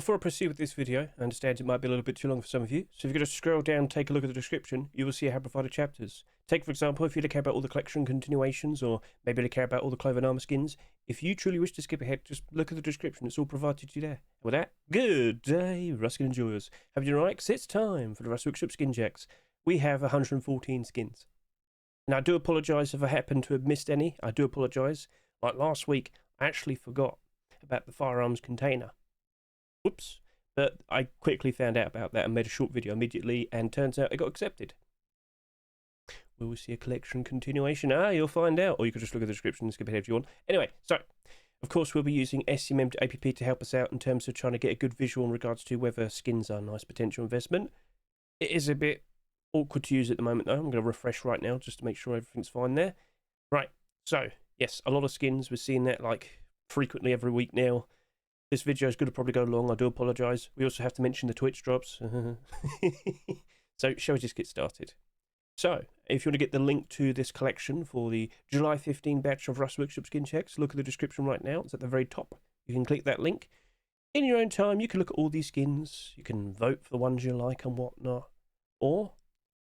Before I proceed with this video, I understand it might be a little bit too long for some of you, so if you just scroll down and take a look at the description, you will see I have provided chapters. Take, for example, if you care about all the collection continuations, or maybe you care about all the clothing armor skins, if you truly wish to skip ahead, just look at the description, it's all provided to you there. And with that, good day, Ruskin enjoyers. Have you right? 'Cause it's time for the Rust Workshop skin checks. We have 114 skins. Now, I do apologise if I happen to have missed any, I do apologise. Like last week, I actually forgot about the firearms container. Whoops, but I quickly found out about that and made a short video immediately, and turns out it got accepted. Will we see a collection continuation? You'll find out, or you could just look at the description and skip ahead if you want. Anyway, so, of course we'll be using SMM to APP to help us out in terms of trying to get a good visual in regards to whether skins are a nice potential investment. It is a bit awkward to use at the moment though. I'm going to refresh right now just to make sure everything's fine there. Right, so, yes, a lot of skins. We're seeing that like frequently every week now. This video is going to probably go long, I do apologise. We also have to mention the Twitch drops. So, shall we just get started? So, if you want to get the link to this collection for the July 15 batch of Rust Workshop skin checks, look at the description right now. It's at the very top. You can click that link. In your own time, you can look at all these skins. You can vote for the ones you like and whatnot. Or,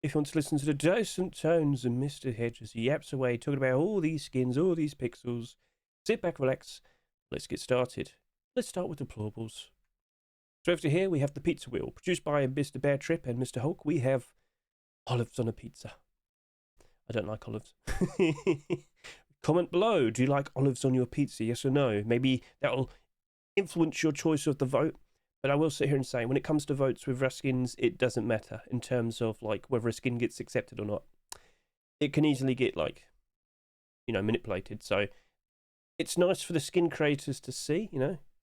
if you want to listen to the decent tones of Mr. Hedge as he yaps away talking about all these skins, all these pixels, sit back, relax. Let's get started. Let's start with Deployables. So over here we have the pizza wheel, produced by Mr. Bear Trip and Mr. Hulk. We have olives on a pizza. I don't like olives. Comment below, do you like olives on your pizza, yes or no? Maybe that'll influence your choice of the vote. But I will sit here and say, when it comes to votes with Rust skins, it doesn't matter in terms of like whether a skin gets accepted or not. It can easily get like, manipulated. So it's nice for the skin creators to see,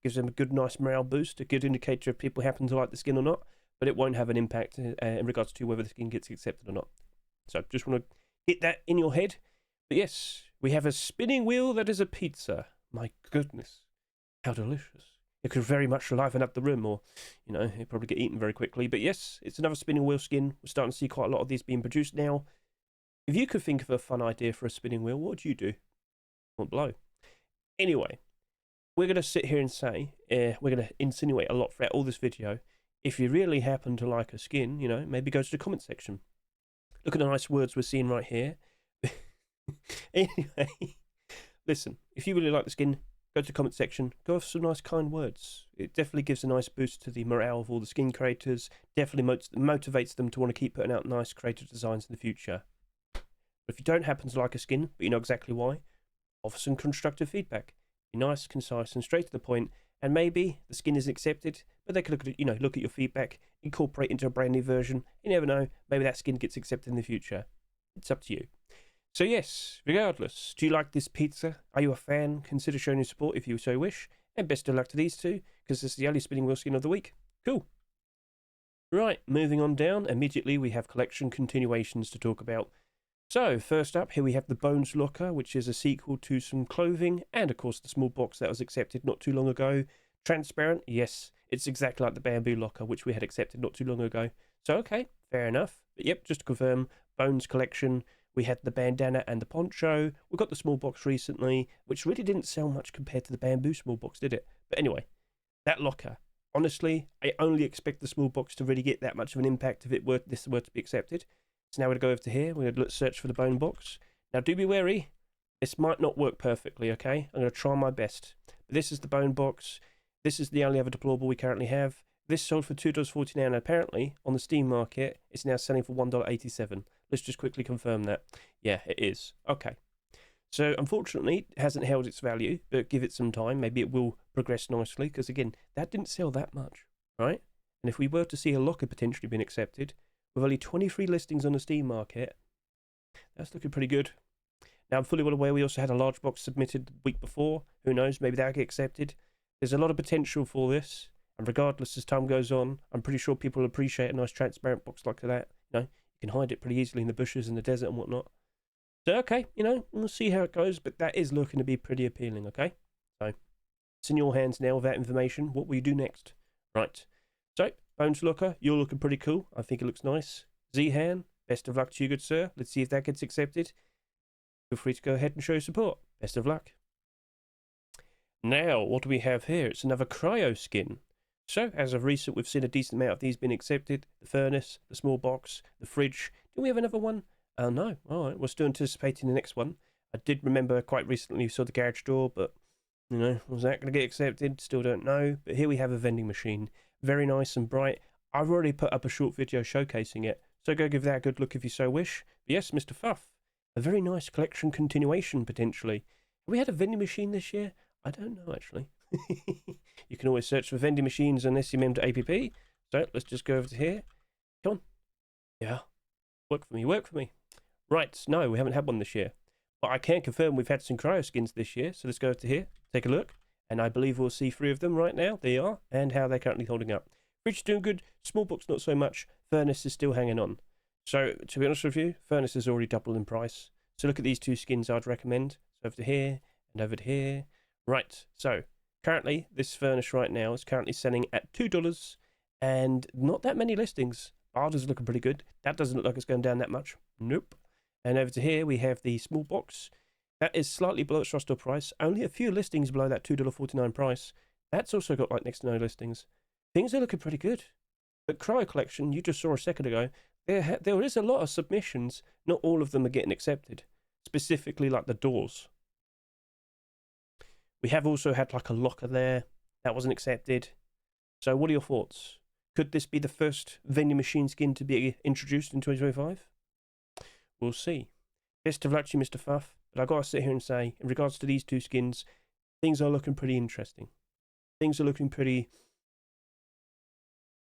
gives them a good, nice morale boost, a good indicator if people happen to like the skin or not, but it won't have an impact in regards to whether the skin gets accepted or not. So just want to get that in your head. But yes, we have a spinning wheel that is a pizza. My goodness, how delicious. It could very much liven up the room, or, it'd probably get eaten very quickly. But yes, it's another spinning wheel skin. We're starting to see quite a lot of these being produced now. If you could think of a fun idea for a spinning wheel, what would you do? Comment below. Anyway, we're going to sit here and say, we're going to insinuate a lot throughout all this video. If you really happen to like a skin, maybe go to the comment section. Look at the nice words we're seeing right here. Anyway, listen, if you really like the skin, go to the comment section, go for some nice kind words. It definitely gives a nice boost to the morale of all the skin creators, definitely motivates them to want to keep putting out nice creative designs in the future. But if you don't happen to like a skin, but you know exactly why, offer some constructive feedback. Be nice, concise, and straight to the point. And maybe the skin is accepted, but they can look at it, look at your feedback, incorporate into a brand new version. You never know, maybe that skin gets accepted in the future. It's up to you. So yes, regardless, do you like this pizza? Are you a fan? Consider showing your support if you so wish. And best of luck to these two, because this is the only spinning wheel skin of the week. Cool. Right, moving on down. Immediately we have collection continuations to talk about. So, first up, here we have the Bones Locker, which is a sequel to some clothing, and of course the small box that was accepted not too long ago. Transparent, yes, it's exactly like the Bamboo Locker, which we had accepted not too long ago. So, okay, fair enough. But yep, just to confirm, Bones collection, we had the bandana and the poncho. We got the small box recently, which really didn't sell much compared to the Bamboo small box, did it? But anyway, that locker. Honestly, I only expect the small box to really get that much of an impact if this were to be accepted. So now we're going to go over to here, we're going to search for the bone box. Now do be wary, this might not work perfectly, okay? I'm going to try my best. But this is the bone box, this is the only other deployable we currently have. This sold for $2.49 and apparently on the Steam market it's now selling for $1.87. Let's just quickly confirm that. Yeah, it is. Okay. So unfortunately it hasn't held its value, but give it some time, maybe it will progress nicely, because again, that didn't sell that much, right? And if we were to see a locker potentially being accepted, with only 23 listings on the Steam market, that's looking pretty good. Now, I'm fully well aware we also had a large box submitted the week before. Who knows, maybe that'll get accepted. There's a lot of potential for this, and regardless as time goes on, I'm pretty sure people will appreciate a nice transparent box like that. You can hide it pretty easily in the bushes in the desert and whatnot. So, okay, we'll see how it goes, but that is looking to be pretty appealing, okay? So, it's in your hands now with that information. What will you do next? Right. So, Bones Locker, you're looking pretty cool. I think it looks nice. Zihan, best of luck to you, good sir. Let's see if that gets accepted. Feel free to go ahead and show your support. Best of luck. Now, what do we have here? It's another Cryo skin. So, as of recent, we've seen a decent amount of these being accepted. The furnace, the small box, the fridge. Do we have another one? Oh, no. All right, we're still anticipating the next one. I did remember quite recently we saw the garage door, but, you know, was that going to get accepted? Still don't know. But here we have a vending machine. Very nice and bright. I've already put up a short video showcasing it, so go give that a good look if you so wish. But yes, Mr. Fuff. A very nice collection continuation, potentially. Have we had a vending machine this year? I don't know, actually. You can always search for vending machines on SCMM.app. So let's just go over to here. Come on. Yeah. Work for me, work for me. Right, no, we haven't had one this year. But I can confirm we've had some Cryo skins this year. So let's go over to here, take a look. And I believe we'll see 3 of them right now. There you are. And how they're currently holding up. Fridge is doing good. Small box not so much. Furnace is still hanging on. So, to be honest with you, Furnace is already doubled in price. So look at these 2 skins I'd recommend. So over to here and over to here. Right, so currently this Furnace right now is currently selling at $2 and not that many listings. Ours is looking pretty good. That doesn't look like it's going down that much. Nope. And over to here we have the small box. That is slightly below its roster price. Only a few listings below that $2.49 price. That's also got like next to no listings. Things are looking pretty good. But Cryo Collection, you just saw a second ago, there is a lot of submissions. Not all of them are getting accepted. Specifically like the doors. We have also had like a locker there. That wasn't accepted. So what are your thoughts? Could this be the first vending machine skin to be introduced in 2025? We'll see. Best of luck to you, Mr. Fuff. But I've got to sit here and say, in regards to these 2 skins, things are looking pretty interesting. Things are looking pretty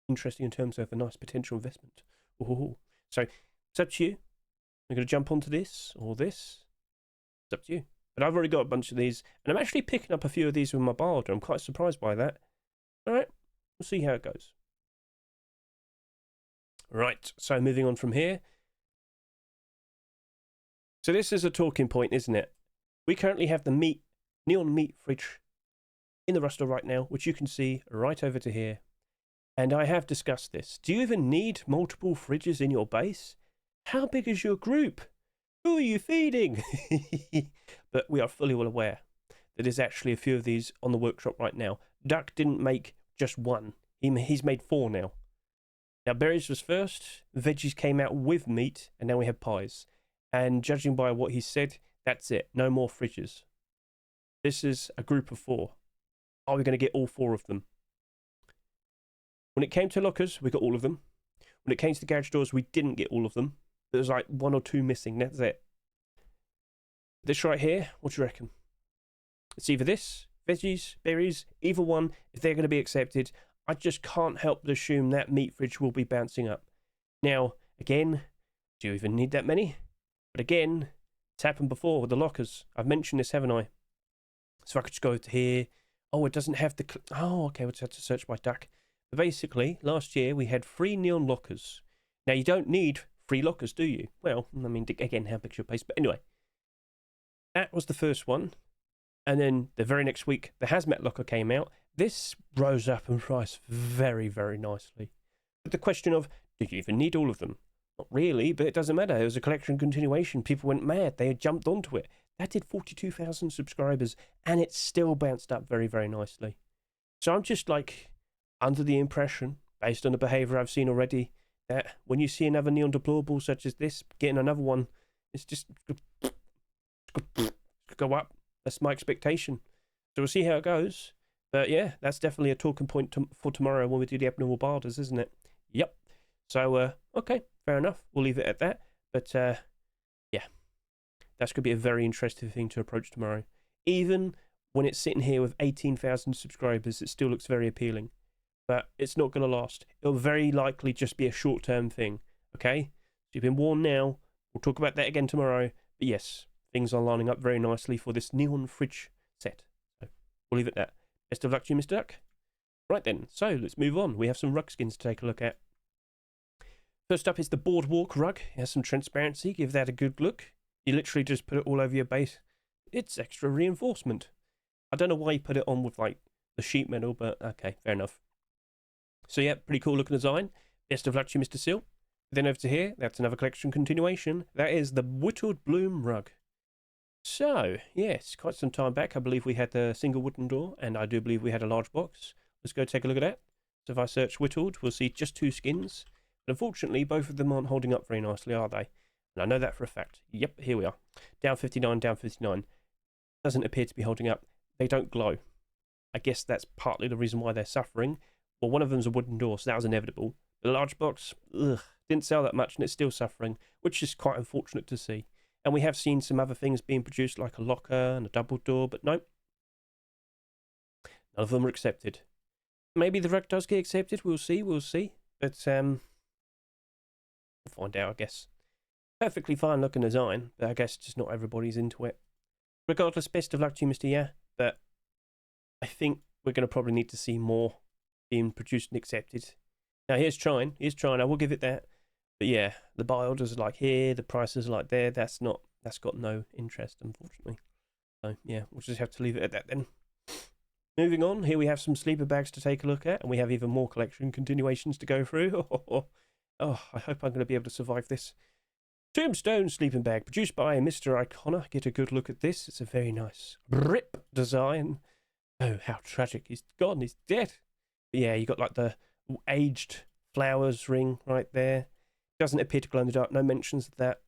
interesting in terms of a nice potential investment. Ooh. So, it's up to you. I'm going to jump onto this or this. It's up to you. But I've already got a bunch of these, and I'm actually picking up a few of these with my barter. I'm quite surprised by that. Alright, we'll see how it goes. Right, so moving on from here. So this is a talking point, isn't it? We currently have the neon meat fridge in the roster right now, which you can see right over to here. And I have discussed this. Do you even need multiple fridges in your base? How big is your group? Who are you feeding? But we are fully well aware that there's actually a few of these on the workshop right now. Duck didn't make just 1. He's made 4 now. Now, berries was first. Veggies came out with meat. And now we have pies. And judging by what he said, that's it. No more fridges. This is a group of 4. Are we going to get all 4 of them? When it came to lockers, we got all of them. When it came to the garage doors, we didn't get all of them. There was like 1 or 2 missing. That's it. This right here, what do you reckon? It's either this, veggies, berries, either one. If they're going to be accepted, I just can't help but assume that meat fridge will be bouncing up. Now, again, do you even need that many? But again, it's happened before with the lockers. I've mentioned this, haven't I? So I could just go to here. Oh, it doesn't have the... Oh, okay, we'll just have to search by duck. But basically, last year we had 3 neon lockers. Now, you don't need 3 lockers, do you? Well, I mean, again, how big's your base? But anyway, that was the first one. And then the very next week, the hazmat locker came out. This rose up in price very, very nicely. But the question of, did you even need all of them? Not really, but it doesn't matter. It was a collection continuation. People went mad. They had jumped onto it. That did 42,000 subscribers, and it still bounced up very, very nicely. So I'm just like under the impression, based on the behaviour I've seen already, that when you see another neon deployable such as this, getting another one, it's just go up. That's my expectation. So we'll see how it goes. But yeah, that's definitely a talking point for tomorrow when we do the abnormal barders, isn't it? Yep. So, okay, fair enough. We'll leave it at that. But, yeah, that's going to be a very interesting thing to approach tomorrow. Even when it's sitting here with 18,000 subscribers, it still looks very appealing. But it's not going to last. It'll very likely just be a short-term thing, okay? So you've been warned now. We'll talk about that again tomorrow. But yes, things are lining up very nicely for this neon fridge set. So we'll leave it at that. Best of luck to you, Mr. Duck. Right then, so let's move on. We have some rug skins to take a look at. First up is the Boardwalk rug. It has some transparency. Give that a good look. You literally just put it all over your base. It's extra reinforcement. I don't know why you put it on with like the sheet metal, but okay, fair enough. So yeah, pretty cool looking design. Best of luck to you, Mr. Seal. Then over to here, that's another collection continuation. That is the Whittled Bloom Rug. So, yes, quite some time back, I believe we had the single wooden door, and I do believe we had a large box. Let's go take a look at that. if I search Whittled, we'll see just 2 skins. But unfortunately, both of them aren't holding up very nicely, are they? And I know that for a fact. Yep, here we are. Down 59, down 59. Doesn't appear to be holding up. They don't glow. I guess that's partly the reason why they're suffering. Well, one of them's a wooden door, so that was inevitable. The large box, didn't sell that much and it's still suffering, which is quite unfortunate to see. And we have seen some other things being produced, like a locker and a double door, but nope. None of them are accepted. Maybe the rug does get accepted, we'll see. But, we'll find out, I guess. Perfectly fine looking design, but I guess just not everybody's into it. Regardless, best of luck to you, Mr. Yeah, but I think we're going to probably need to see more being produced and accepted. Now, here's trying, I will give it that. But yeah, the buy orders are like here, the prices are like there, that's got no interest, unfortunately. So yeah, we'll just have to leave it at that then. Moving on, here we have some sleeper bags to take a look at, and we have even more collection continuations to go through. Oh, I hope I'm going to be able to survive this. Tombstone sleeping bag, produced by Mr. Icona. Get a good look at this. It's a very nice rip design. Oh, how tragic. He's gone. He's dead. But yeah, you got like the aged flowers ring right there. Doesn't appear to glow in the dark. No mentions of that.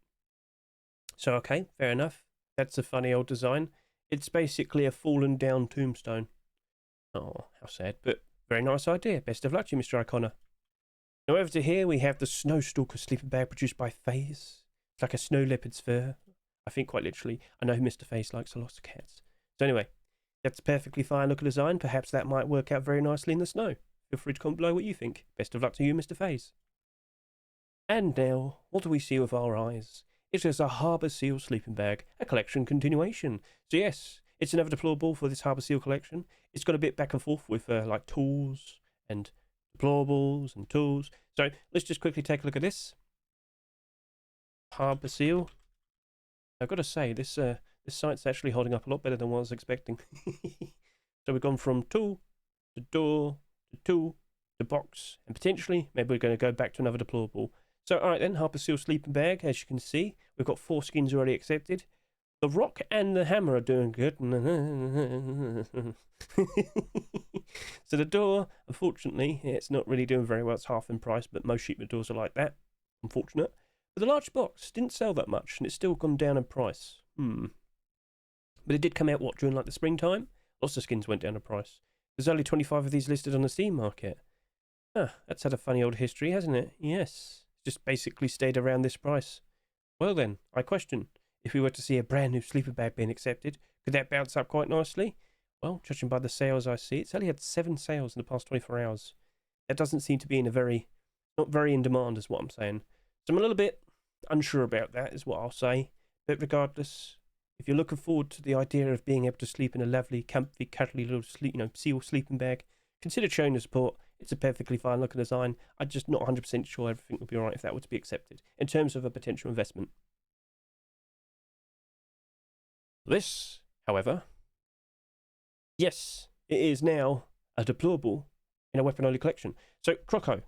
So, okay, fair enough. That's a funny old design. It's basically a fallen down tombstone. Oh, how sad. But very nice idea. Best of luck to you, Mr. Icona. Now over to here, we have the Snowstalker sleeping bag produced by FaZe. It's like a snow leopard's fur. I think quite literally. I know Mr. FaZe likes a lot of cats. So anyway, that's a perfectly fine looking design. Perhaps that might work out very nicely in the snow. Feel free to comment below what you think. Best of luck to you, Mr. FaZe. And now, what do we see with our eyes? It is a Harbour Seal sleeping bag, a collection continuation. So yes, it's another deployable for this Harbour Seal collection. It's got a bit back and forth with like tools and deployables and tools. So let's just quickly take a look at this. Harbour Seal. I've got to say, this site's actually holding up a lot better than what I was expecting. So we've gone from tool to door to tool to box, and potentially maybe we're going to go back to another deployable. So alright then, Harbour Seal sleeping bag. As you can see, we've got 4 skins already accepted. The rock and the hammer are doing good. So the door, unfortunately, it's not really doing very well. It's half in price, but most sheepman doors are like that. Unfortunate. But the large box didn't sell that much, and it's still gone down in price. But it did come out, what, during like the springtime? Lots of skins went down in price. There's only 25 of these listed on the Steam market. That's had a funny old history, hasn't it? Yes. Just basically stayed around this price. Well then, I question, if we were to see a brand new sleeper bag being accepted, could that bounce up quite nicely? Well, judging by the sales I see, it's only had 7 sales in the past 24 hours. That doesn't seem to be not very in demand is what I'm saying. So I'm a little bit unsure about that is what I'll say. But regardless, if you're looking forward to the idea of being able to sleep in a lovely, comfy, cuddly little seal sleeping bag, consider showing your support. It's a perfectly fine looking design. I'm just not 100% sure everything would be alright if that were to be accepted in terms of a potential investment. This, however, yes, it is now a deployable in a weapon-only collection. So, Croco.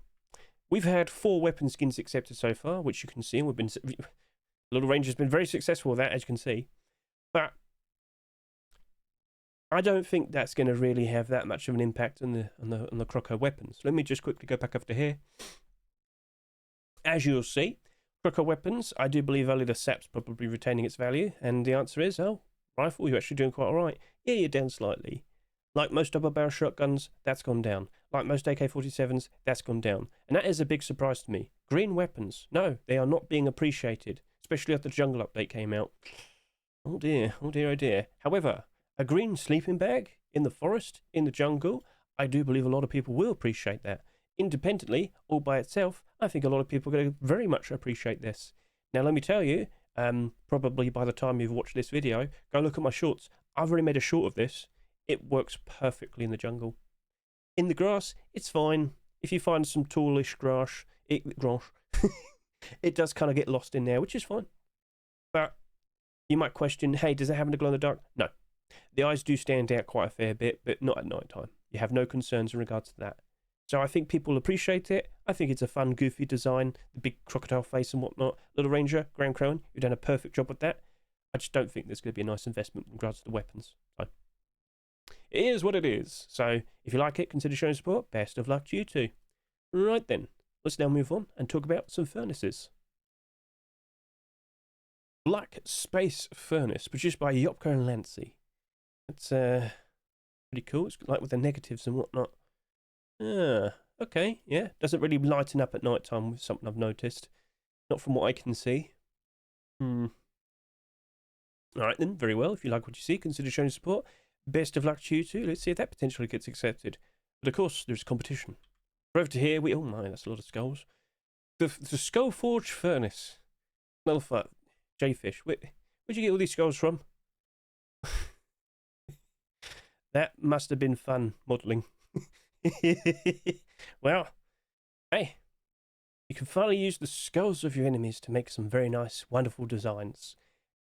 We've had 4 weapon skins accepted so far, which you can see. Little Range has been very successful with that, as you can see. But I don't think that's going to really have that much of an impact on the Croco weapons. Let me just quickly go back over to here. As you'll see, Croco weapons, I do believe only the SAP's probably retaining its value, and the answer is, oh, rifle, you're actually doing quite alright. Yeah, you're down slightly. Like most double barrel shotguns, that's gone down. Like most AK47s, that's gone down. And that is a big surprise to me. Green weapons, no, they are not being appreciated, especially after the jungle update came out. Oh dear, oh dear, oh dear. However, a green sleeping bag in the forest, in the jungle, I do believe a lot of people will appreciate that. Independently, all by itself, I think a lot of people are going to very much appreciate this. Now, let me tell you, probably by the time you've watched this video, go look at my shorts. I've already made a short of this. It works perfectly in the jungle. In the grass, it's fine. If you find some tallish grass, it does kind of get lost in there, which is fine. But you might question, hey, does it happen to glow in the dark? No. The eyes do stand out quite a fair bit, but not at night time. You have no concerns in regards to that. So I think people appreciate it. I think it's a fun, goofy design. The big crocodile face and whatnot. Little Ranger, Graham Crowan, you've done a perfect job with that. I just don't think there's going to be a nice investment in regards to the weapons. So it is what it is. So if you like it, consider showing support. Best of luck to you too. Right then, let's now move on and talk about some furnaces. Black Space Furnace, produced by EOKA and Lancy. It's pretty cool. It's like with the negatives and whatnot. Okay, yeah. Doesn't really lighten up at night time with something I've noticed. Not from what I can see. Alright then, very well. If you like what you see, consider showing support. Best of luck to you too. Let's see if that potentially gets accepted. But of course, there's competition. Over to here, oh my, that's a lot of skulls. The Skullforge Furnace. Another J-Fish. Where'd you get all these skulls from? That must have been fun modelling. Well, hey, you can finally use the skulls of your enemies to make some very nice, wonderful designs.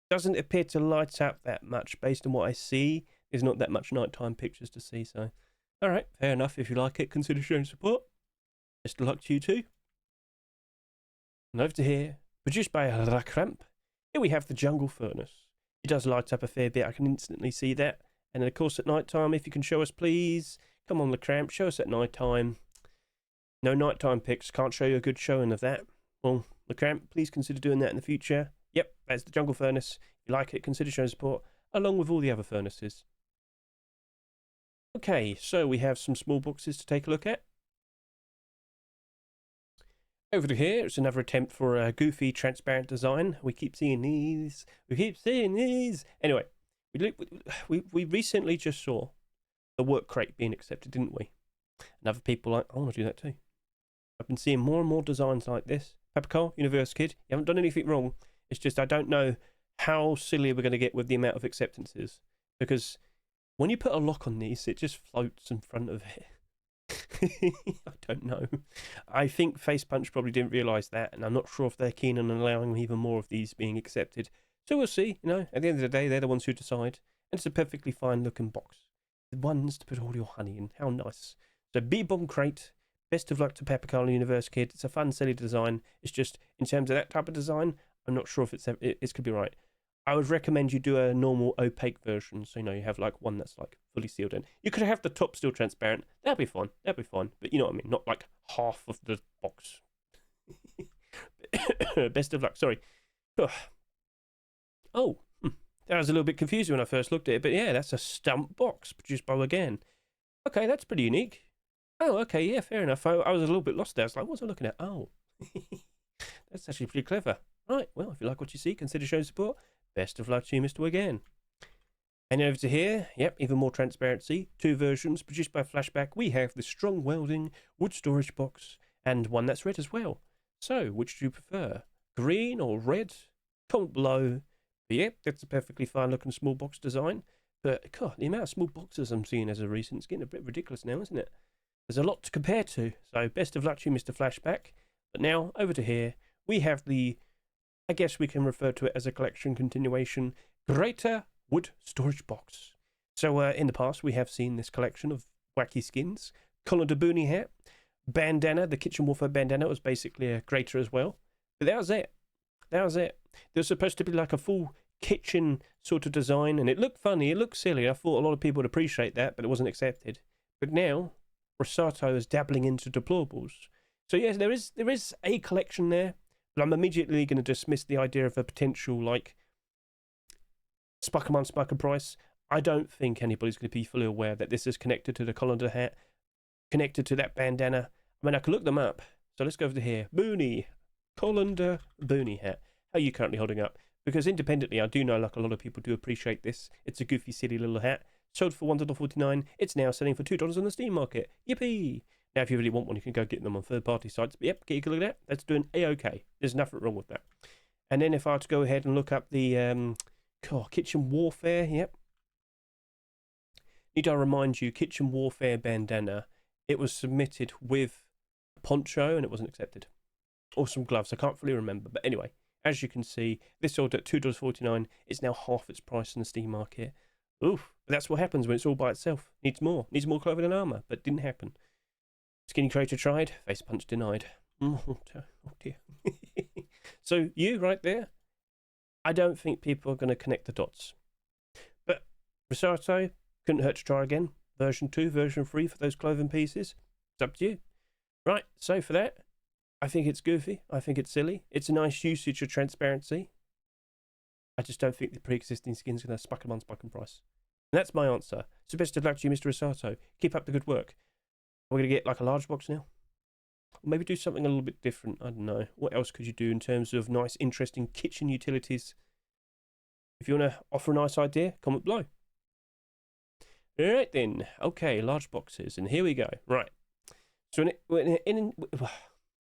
Doesn't appear to light up that much based on what I see. There's not that much nighttime pictures to see, so alright, fair enough. If you like it, consider showing support. Best of luck to you too. And over to here, produced by La Cramp, here we have the Jungle Furnace. It does light up a fair bit, I can instantly see that. And then of course at night time, if you can show us please. Come on, La Cramp, show us at night time. No nighttime pics, can't show you a good showing of that. Well, La Cramp, please consider doing that in the future. Yep, that's the Jungle Furnace. If you like it, consider showing support, along with all the other furnaces. Okay, so we have some small boxes to take a look at. Over to here, it's another attempt for a goofy, transparent design. We keep seeing these. Anyway, we recently just saw the work crate being accepted, didn't we? And other people like, I want to do that too. I've been seeing more and more designs like this. Peppercorn, Universe Kid, you haven't done anything wrong. It's just I don't know how silly we're going to get with the amount of acceptances. Because when you put a lock on these, it just floats in front of it. I don't know. I think Face Punch probably didn't realise that, and I'm not sure if they're keen on allowing even more of these being accepted. So we'll see, you know, at the end of the day, they're the ones who decide. And it's a perfectly fine looking box. The ones to put all your honey in. How nice. So B-Bomb Crate. Best of luck to Peppercorn Universe Kid. It's a fun, silly design. It's just, in terms of that type of design, I'm not sure if it could be right. I would recommend you do a normal opaque version. So, you know, you have like one that's like fully sealed in. You could have the top still transparent. That'd be fine. That'd be fine. But you know what I mean? Not like half of the box. Best of luck. Sorry. Oh, that was a little bit confusing when I first looked at it. But yeah, that's a stump box produced by again. Okay, that's pretty unique. Oh, okay, yeah, fair enough. I was a little bit lost there. I was like, what was I looking at? Oh, that's actually pretty clever. Right, well, if you like what you see, consider showing support. Best of luck to you, Mr. Again. And over to here, yep, even more transparency. 2 versions produced by Flashback. We have the strong welding wood storage box and one that's red as well. So, which do you prefer? Green or red? Comment below. But yep, that's a perfectly fine looking small box design. But, God, the amount of small boxes I'm seeing as of recent is getting a bit ridiculous now, isn't it? There's a lot to compare to. So, best of luck to you, Mr. Flashback. But now, over to here, we have the, I guess we can refer to it as a collection continuation, Grater Wood Storage Box. So in the past we have seen this collection of wacky skins. Colander Boonie hat, bandana, the kitchen warfare bandana was basically a grater as well. But that was it. That was it. There's supposed to be like a full kitchen sort of design, and it looked funny, it looked silly. I thought a lot of people would appreciate that, but it wasn't accepted. But now, Rosato is dabbling into deployables. So yes, there is a collection there, but I'm immediately going to dismiss the idea of a potential, like, Spuckerman Spucker price. I don't think anybody's going to be fully aware that this is connected to the colander hat, connected to that bandana. I mean, I could look them up. So let's go over to here. Boonie. Colander Boonie hat. How are you currently holding up? Because independently, I do know like a lot of people do appreciate this. It's a goofy, silly little hat. Sold for $1.49. It's now selling for $2 on the Steam market. Yippee! Now, if you really want one, you can go get them on third-party sites. But yep, get a look at that. That's doing A-OK. There's nothing wrong with that. And then if I were to go ahead and look up the kitchen warfare, yep. Need I remind you, kitchen warfare bandana, it was submitted with a poncho and it wasn't accepted. Or some gloves, I can't fully remember. But anyway, as you can see, this sold at $2.49. It's now half its price in the Steam market. Oof, but that's what happens when it's all by itself. Needs more clothing and armour, but didn't happen. Skinny Creator tried, Face Punch denied. Oh dear. So you right there, I don't think people are going to connect the dots. But Rosato, Couldn't hurt to try again. Version 2, version 3 for those clothing pieces. It's up to you. Right, so for that, I think it's goofy. I think it's silly. It's a nice usage of transparency. I just don't think the pre-existing skin's going to spike them on spiking price. And that's my answer. So best of luck to you, Mr. Osato. Keep up the good work. We're going to get like a large box now. Or maybe do something a little bit different. I don't know. What else could you do in terms of nice, interesting kitchen utilities? If you want to offer a nice idea, comment below. Alright then. Okay, large boxes. And here we go. Right. So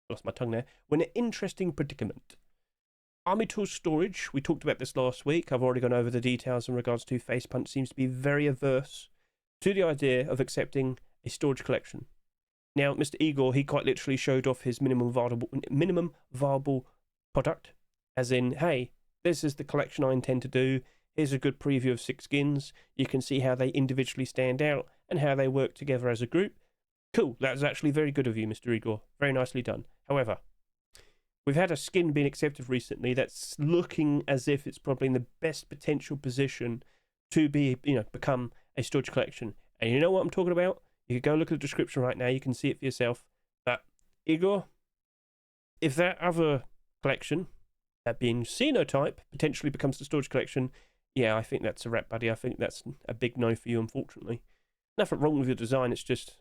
lost my tongue there. We're in an interesting predicament. Army tool storage. We talked about this last week. I've already gone over the details in regards to Facepunch seems to be very averse to the idea of accepting a storage collection. Now, Mr. Igor, he quite literally showed off his minimum viable product, as in, hey, this is the collection I intend to do. Here's a good preview of 6 skins. You can see how they individually stand out and how they work together as a group. Cool, that was actually very good of you, Mr. Igor. Very nicely done. However, we've had a skin being accepted recently that's looking as if it's probably in the best potential position to be, become a storage collection. And you know what I'm talking about? You can go look at the description right now. You can see it for yourself. But, Igor, if that other collection, that being Sinotype, potentially becomes the storage collection, yeah, I think that's a wrap, buddy. I think that's a big no for you, unfortunately. Nothing wrong with your design. It's just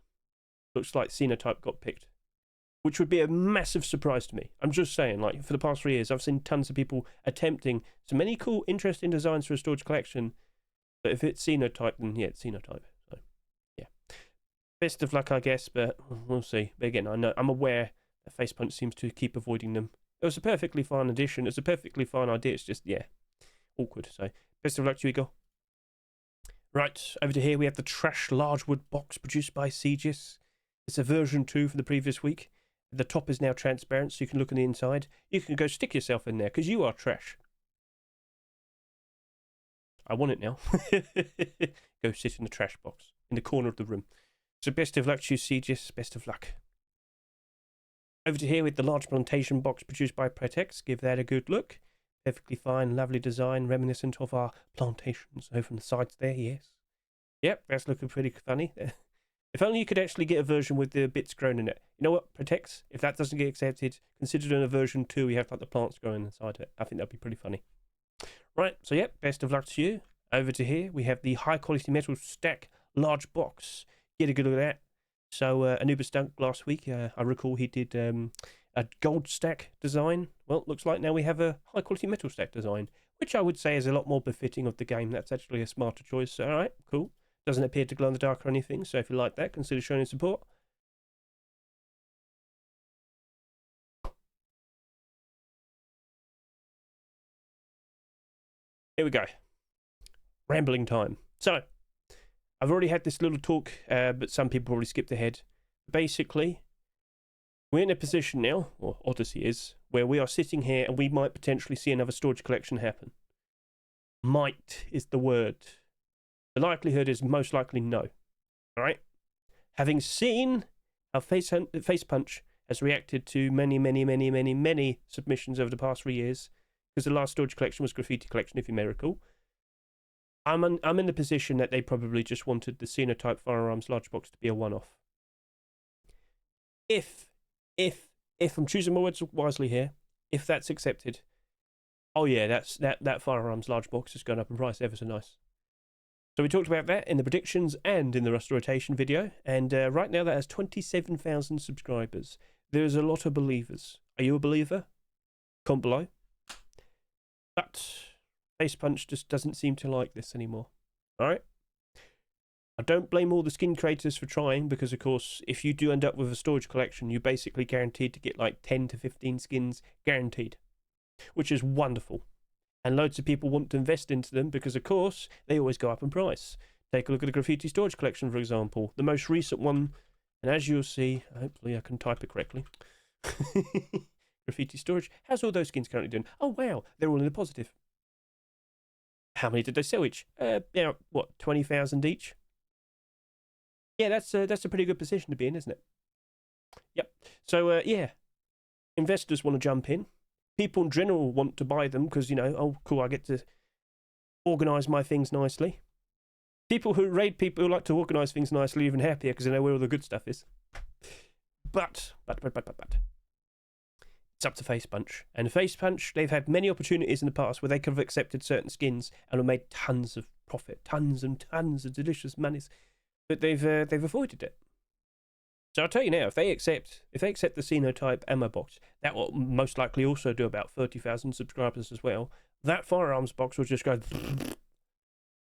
looks like Sinotype got picked, which would be a massive surprise to me. I'm just saying, like, for the past 3 years, I've seen tons of people attempting so many cool, interesting designs for a storage collection. But if it's Sinotype, then yeah, it's Sinotype. So, yeah. Best of luck, I guess, but we'll see. But again, I'm aware that Facepunch seems to keep avoiding them. It was a perfectly fine addition. It's a perfectly fine idea. It's just, yeah, awkward. So, best of luck to you, Igor. Right, over to here, we have the Trash Large Wood Box produced by Señor. It's a version 2 from the previous week. The top is now transparent, so you can look on the inside. You can go stick yourself in there, because you are trash. I want it now. Go sit in the trash box, in the corner of the room. So best of luck to you, Señor. Best of luck. Over to here with the large plantation box produced by Protex. Give that a good look. Perfectly fine, lovely design, reminiscent of our plantations over on the sides there, yes. Yep, that's looking pretty funny. If only you could actually get a version with the bits grown in it. You know what, Protex? If that doesn't get accepted, consider doing a version 2 we have like the plants growing inside it. I think that'd be pretty funny. Right, so yep, best of luck to you. Over to here, we have the high quality metal stack large box. Get a good look at that. So Anubis Dunk last week, I recall he did a gold stack design. Well, looks like now we have a high quality metal stack design, which I would say is a lot more befitting of the game. That's actually a smarter choice. So, alright, cool. Doesn't appear to glow in the dark or anything, so if you like that, consider showing support. Here we go. Rambling time. So, I've already had this little talk, but some people probably skipped ahead. Basically, we're in a position now, or Odyssey is, where we are sitting here and we might potentially see another storage collection happen. Might is the word. The likelihood is most likely no. Alright? Having seen how Facepunch has reacted to many submissions over the past 3 years, because the last storage collection was Graffiti Collection, if you may recall, I'm in the position that they probably just wanted the Sinotype firearms large box to be a one-off. If I'm choosing my words wisely here, if that's accepted, oh yeah, that firearms large box is going up in price ever so nice. So we talked about that in the predictions and in the Rust Rotation video, and right now that has 27,000 subscribers. There's a lot of believers. Are you a believer? Comment below. But Facepunch just doesn't seem to like this anymore. Alright? I don't blame all the skin creators for trying, because of course, if you do end up with a storage collection, you're basically guaranteed to get like 10 to 15 skins, guaranteed. Which is wonderful. And loads of people want to invest into them because, of course, they always go up in price. Take a look at the Graffiti Storage Collection, for example. The most recent one, and as you'll see, hopefully I can type it correctly. Graffiti Storage. How's all those skins currently doing? Oh, wow, they're all in the positive. How many did they sell each? Yeah, what, 20,000 each? Yeah, that's a pretty good position to be in, isn't it? Yep. So, yeah, investors want to jump in. People in general want to buy them because, you know, oh, cool, I get to organise my things nicely. People who raid people who like to organise things nicely are even happier because they know where all the good stuff is. But. It's up to Face Punch. And Face Punch, they've had many opportunities in the past where they could have accepted certain skins and have made tons of profit, tons and tons of delicious monies. But they've avoided it. So I'll tell you now, if they accept the Sinotype ammo box, that will most likely also do about 30,000 subscribers as well. That firearms box will just go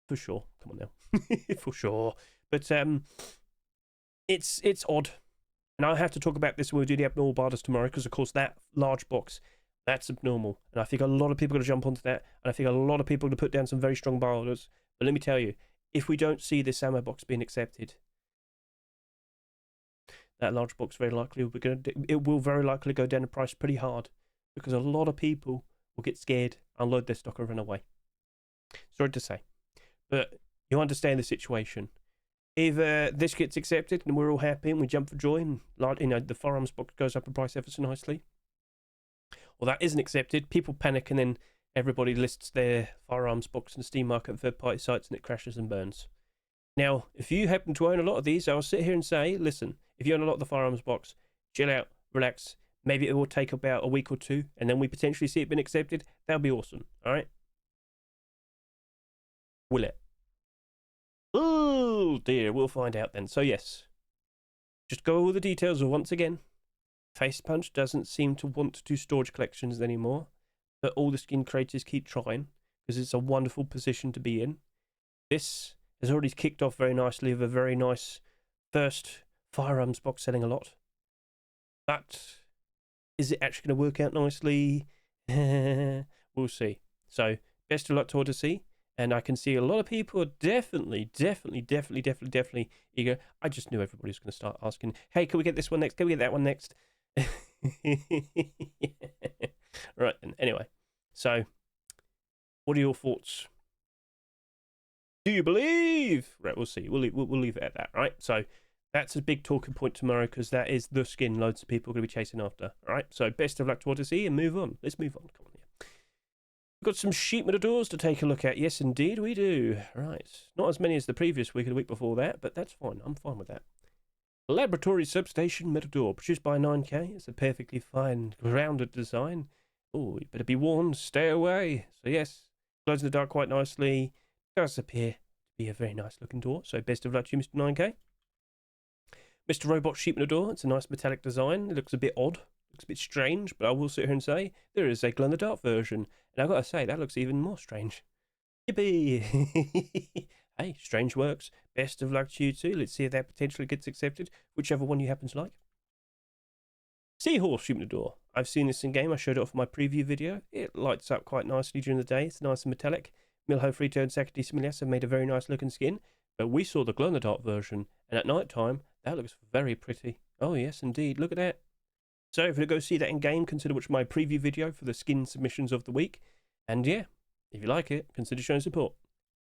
for sure. Come on now, for sure. But it's odd, and I'll have to talk about this when we do the abnormal barders tomorrow, because of course that large box, that's abnormal, and I think a lot of people are going to jump onto that, and I think a lot of people are going to put down some very strong barders. But let me tell you, if we don't see this ammo box being accepted, that large box very likely will very likely go down in price pretty hard, because a lot of people will get scared, unload their stock and run away. Sorry to say, but you understand the situation. If this gets accepted and we're all happy and we jump for joy and the firearms box goes up in price ever so nicely, or that isn't accepted, people panic and then everybody lists their firearms box in the Steam market and third-party sites and it crashes and burns. Now, if you happen to own a lot of these, I'll sit here and say, listen, if you own a lot of the firearms box, chill out, relax. Maybe it will take about a week or two, and then we potentially see it being accepted. That'll be awesome, all right? Will it? Oh, dear, we'll find out then. So, yes, just go over the details once again. Face Punch doesn't seem to want to do storage collections anymore, but all the skin creators keep trying, because it's a wonderful position to be in. This has already kicked off very nicely with a very nice first firearms box selling a lot. But is it actually going to work out nicely? We'll see. So, best of luck to Odyssey. And I can see a lot of people are definitely eager. I just knew everybody was going to start asking, hey, can we get this one next? Can we get that one next? Right, then. Anyway. So, what are your thoughts? Do you believe? Right, we'll see. We'll leave it at that, right? So, that's a big talking point tomorrow, because that is the skin loads of people are going to be chasing after. All right, so best of luck to Odyssey and move on. Let's move on. Come on here. We've got some sheet metal doors to take a look at. Yes, indeed, we do. Right, not as many as the previous week or the week before that, but that's fine. I'm fine with that. Laboratory Substation Metal Door, produced by 9K. It's a perfectly fine, grounded design. Oh, you better be warned. Stay away. So yes, glows in the dark quite nicely. Does appear to be a very nice looking door. So best of luck to you, Mr. 9K. Mr. Robot Sheet Metal Door. It's a nice metallic design. It looks a bit odd. Looks a bit strange, but I will sit here and say there is a glow-in-the-dark version. And I've got to say, that looks even more strange. Yippee! Hey, strange works. Best of luck to you too. Let's see if that potentially gets accepted, whichever one you happen to like. Seahorse Sheet Metal Door. I've seen this in game. I showed it off in my preview video. It lights up quite nicely during the day. It's nice and metallic. Milho Frito and Sakati Similias have made a very nice looking skin. But we saw the glow-in-the-dark version, and at night time, that looks very pretty. Oh yes, indeed. Look at that. So if you go see that in game, consider watching my preview video for the skin submissions of the week. And yeah, if you like it, consider showing support,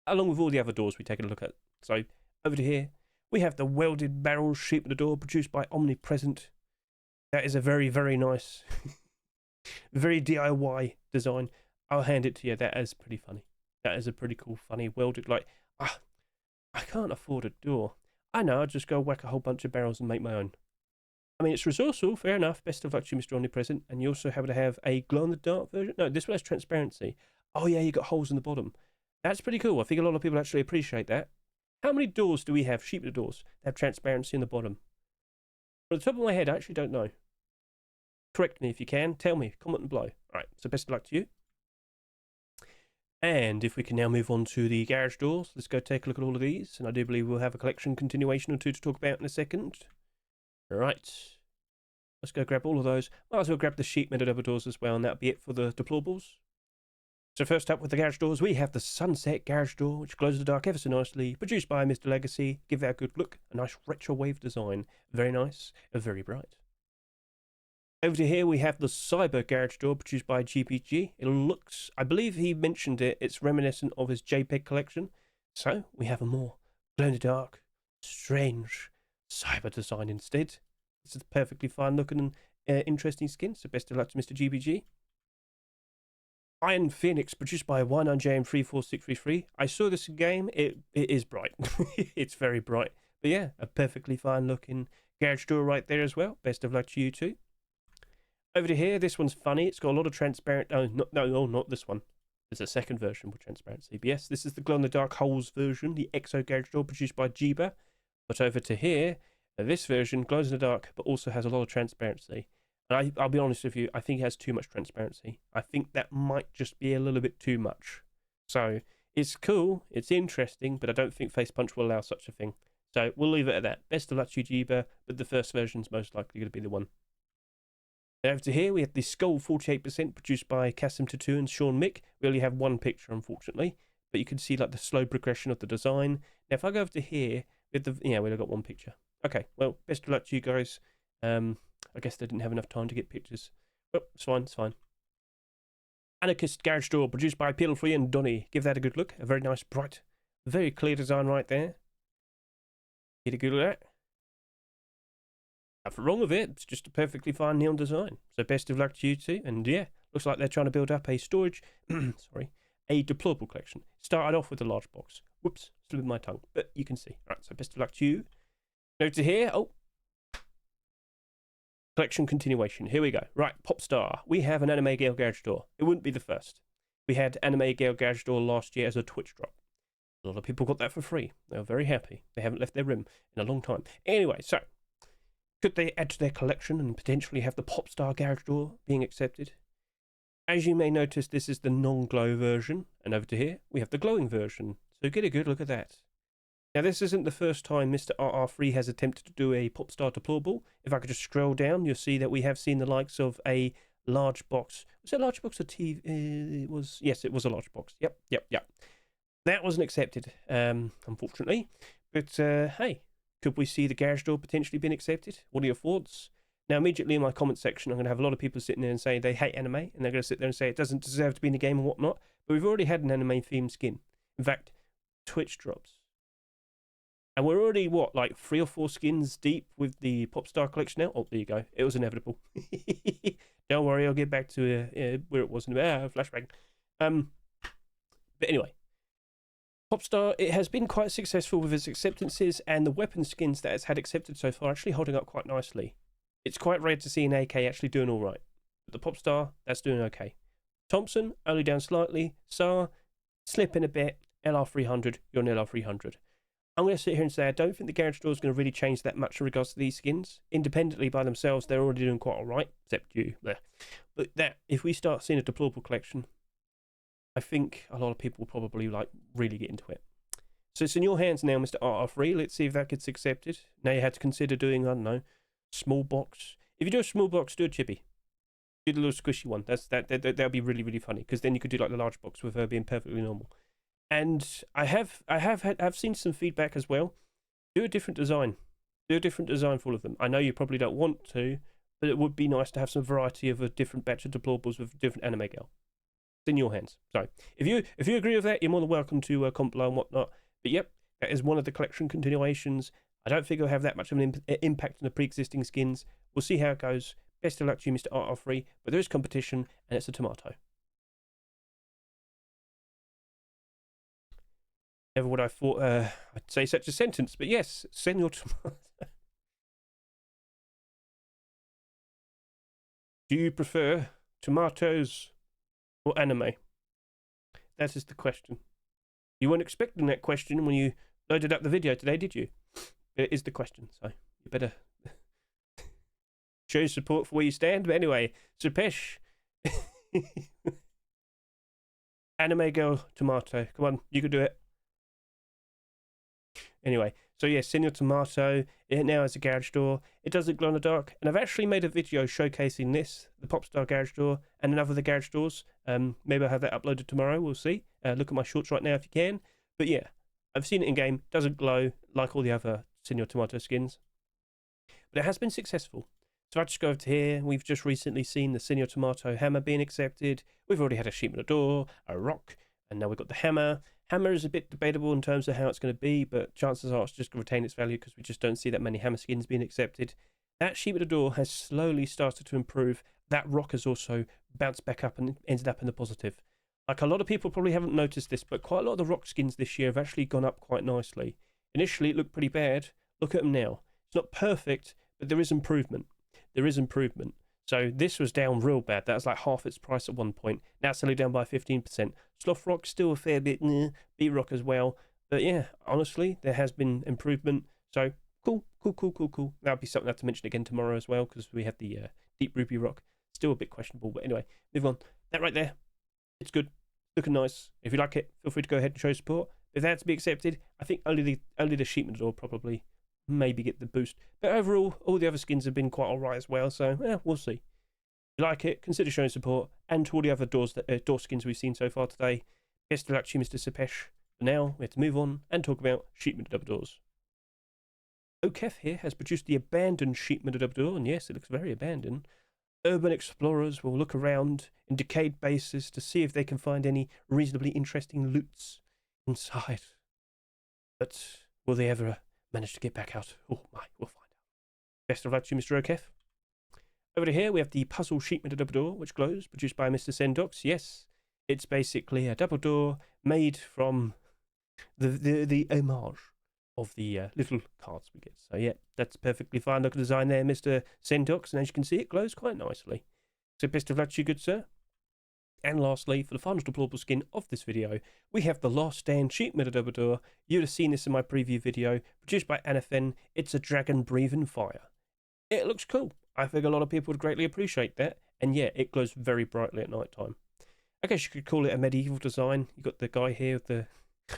along with all the other doors we take a look at. So over to here, we have the welded barrel sheet metal door produced by Omnipresent. That is a very, very nice, very DIY design. I'll hand it to you. That is pretty funny. That is a pretty cool, funny welded, like, I can't afford a door. I know, I'll just go whack a whole bunch of barrels and make my own. I mean, it's resourceful, fair enough. Best of luck to you, Mr. Omnipresent. And you also happen to have a glow-in-the-dark version. No, this one has transparency. Oh, yeah, you got holes in the bottom. That's pretty cool. I think a lot of people actually appreciate that. How many doors do we have, sheet metal doors, that have transparency in the bottom? From the top of my head, I actually don't know. Correct me if you can. Tell me. Comment below. All right, so best of luck to you. And if we can now move on to the garage doors, let's go take a look at all of these. And I do believe we'll have a collection continuation or two to talk about in a second. Right. Let's go grab all of those. Might as well grab the sheet metal double doors as well, and that'll be it for the deplorables. So first up with the garage doors, we have the Sunset Garage Door, which glows in the dark ever so nicely, produced by Mr. Legacy. Give that a good look. A nice retro wave design. Very nice and very bright. Over to here, we have the Cyber Garage Door, produced by GPG. It looks, I believe he mentioned it, it's reminiscent of his JPEG collection. So, we have a more glow-in-the-dark, strange cyber design instead. It's a perfectly fine looking and interesting skin, so best of luck to Mr. GPG. Iron Phoenix, produced by 19JM34633. I saw this in game. It is bright. It's very bright. But yeah, a perfectly fine looking garage door right there as well. Best of luck to you too. Over to here, this one's funny. It's got a lot of transparent... Oh, not this one. There's a second version with transparency. But yes, this is the glow-in-the-dark holes version, the EXO garage door produced by Jiba. But over to here, this version glows in the dark, but also has a lot of transparency. And I'll be honest with you, I think it has too much transparency. I think that might just be a little bit too much. So, it's cool, it's interesting, but I don't think Face Punch will allow such a thing. So, we'll leave it at that. Best of luck to you, Jiba, but the first version's most likely going to be the one. Over to here, we have the Skull 48% produced by Kasim Tattoo and Sean Mick. We only have one picture, unfortunately, but you can see like the slow progression of the design. Now, if I go over to here, with the we only got one picture. Okay, well, best of luck to you guys. I guess they didn't have enough time to get pictures. But it's fine, it's fine. Anarchist Garage Door, produced by Pilfrey and Donny. Give that a good look. A very nice, bright, very clear design right there. Get a good look at that. Nothing wrong with it. It's just a perfectly fine neon design. So best of luck to you too. And yeah, looks like they're trying to build up a storage, a deployable collection. Started off with a large box. Whoops, slipped my tongue. But you can see. All right, so best of luck to you. Over to here. Oh. Collection continuation. Here we go. Right, Popstar. We have an Anime Gale Garage Door. It wouldn't be the first. We had Anime Gale Garage Door last year as a Twitch drop. A lot of people got that for free. They were very happy. They haven't left their room in a long time. Anyway, so could they add to their collection and potentially have the Popstar Garage Door being accepted? As you may notice, this is the non-glow version. And over to here, we have the glowing version. So get a good look at that. Now, this isn't the first time Mr. RR3 has attempted to do a Popstar deployable. If I could just scroll down, you'll see that we have seen the likes of a large box. Was it a large box or TV? Yes, it was a large box. Yep. That wasn't accepted, unfortunately. But, hey, could we see the garage door potentially being accepted? What are your thoughts? Now, immediately in my comment section, I'm going to have a lot of people sitting there and saying they hate anime, and they're going to sit there and say it doesn't deserve to be in the game and whatnot. But we've already had an anime-themed skin. In fact, Twitch drops. And we're already, what, like 3 or 4 skins deep with the Popstar collection now? Oh, there you go. It was inevitable. Don't worry, I'll get back to where it was in a flashback. But anyway, Popstar, it has been quite successful with its acceptances, and the weapon skins that it's had accepted so far are actually holding up quite nicely. It's quite rare to see an AK actually doing all right. But the Popstar, that's doing okay. Thompson, only down slightly. SAR, slipping a bit. LR300, you're an LR300. I'm going to sit here and say I don't think the garage door is going to really change that much in regards to these skins. Independently by themselves, they're already doing quite all right, except you. There. But that, if we start seeing a deployable collection, I think a lot of people will probably like really get into it. So it's in your hands now, Mr. RR3. Let's see if that gets accepted. Now you had to consider doing, I don't know, small box. If you do a small box, do a chibi. Do the little squishy one. That'll be really, really funny, because then you could do like the large box with her being perfectly normal. And I've seen some feedback as well. Do a different design. Do a different design for all of them. I know you probably don't want to, but it would be nice to have some variety of a different batch of deployables with different anime girl. It's in your hands. So if you agree with that, you're more than welcome to comment below and whatnot. But yep, that is one of the collection continuations. I don't think it'll have that much of an impact on the pre-existing skins. We'll see how it goes. Best of luck to you, Mr. RR3. But there is competition, and it's a tomato. Never would I thought I'd say such a sentence, but yes, Señor tomato. Do you prefer tomatoes or anime? That is the question. You weren't expecting that question when you loaded up the video today, did you? It is the question, so you better show support for where you stand. But anyway, Supesh. Anime girl tomato. Come on, you can do it. Anyway, so yeah, Señor Tomato, it now has a garage door. It doesn't glow in the dark. And I've actually made a video showcasing this, the Popstar garage door, and another of the garage doors. Maybe I'll have that uploaded tomorrow, we'll see. Look at my shorts right now if you can. But yeah, I've seen it in game. Doesn't glow like all the other Señor Tomato skins. But it has been successful. So if I just go over to here, we've just recently seen the Señor Tomato hammer being accepted. We've already had a sheep in the door, a rock, and now we've got the hammer. Hammer is a bit debatable in terms of how it's going to be, but chances are it's just going to retain its value because we just don't see that many hammer skins being accepted. That sheep at the door has slowly started to improve. That rock has also bounced back up and ended up in the positive. Like, a lot of people probably haven't noticed this, but quite a lot of the rock skins this year have actually gone up quite nicely. Initially, it looked pretty bad. Look at them now. It's not perfect, but there is improvement. There is improvement. So this was down real bad. That was like half its price at one point. Now it's only down by 15%. Sloth Rock still a fair bit. Beat Rock as well. But yeah, honestly, there has been improvement. So cool. That'll be something I have to mention again tomorrow as well, because we have the Deep Ruby Rock. Still a bit questionable, but anyway, move on. That right there, it's good. Looking nice. If you like it, feel free to go ahead and show support. If that's to be accepted, I think only the Sheepman will probably maybe get the boost. But overall, all the other skins have been quite alright as well, so yeah, we'll see. If you like it, consider showing support, and to all the other door skins we've seen so far today. Best of luck to you, Mr. Sepesh. For now, we have to move on and talk about Sheepman double doors. OKF here has produced the abandoned Sheepman double door, and yes, it looks very abandoned. Urban explorers will look around in decayed bases to see if they can find any reasonably interesting loots inside. But will they ever manage to get back out? Oh my, we'll find out. Best of luck to you, Mr. OKF. Over to here, we have the puzzle Sheepman double door, which glows, produced by Mr. Sendox. Yes, it's basically a double door made from the homage of the little cards we get. So yeah, that's perfectly fine. Look at the design there, Mr. Sendox, and as you can see, it glows quite nicely. So best of luck to you, good sir. And lastly, for the final deployable skin of this video, we have the Last Stand Sheepman double door. You'd have seen this in my preview video, produced by Anafen. It's a dragon breathing fire. It looks cool. I think a lot of people would greatly appreciate that. And yeah, it glows very brightly at night time. I guess you could call it a medieval design. You got the guy here with the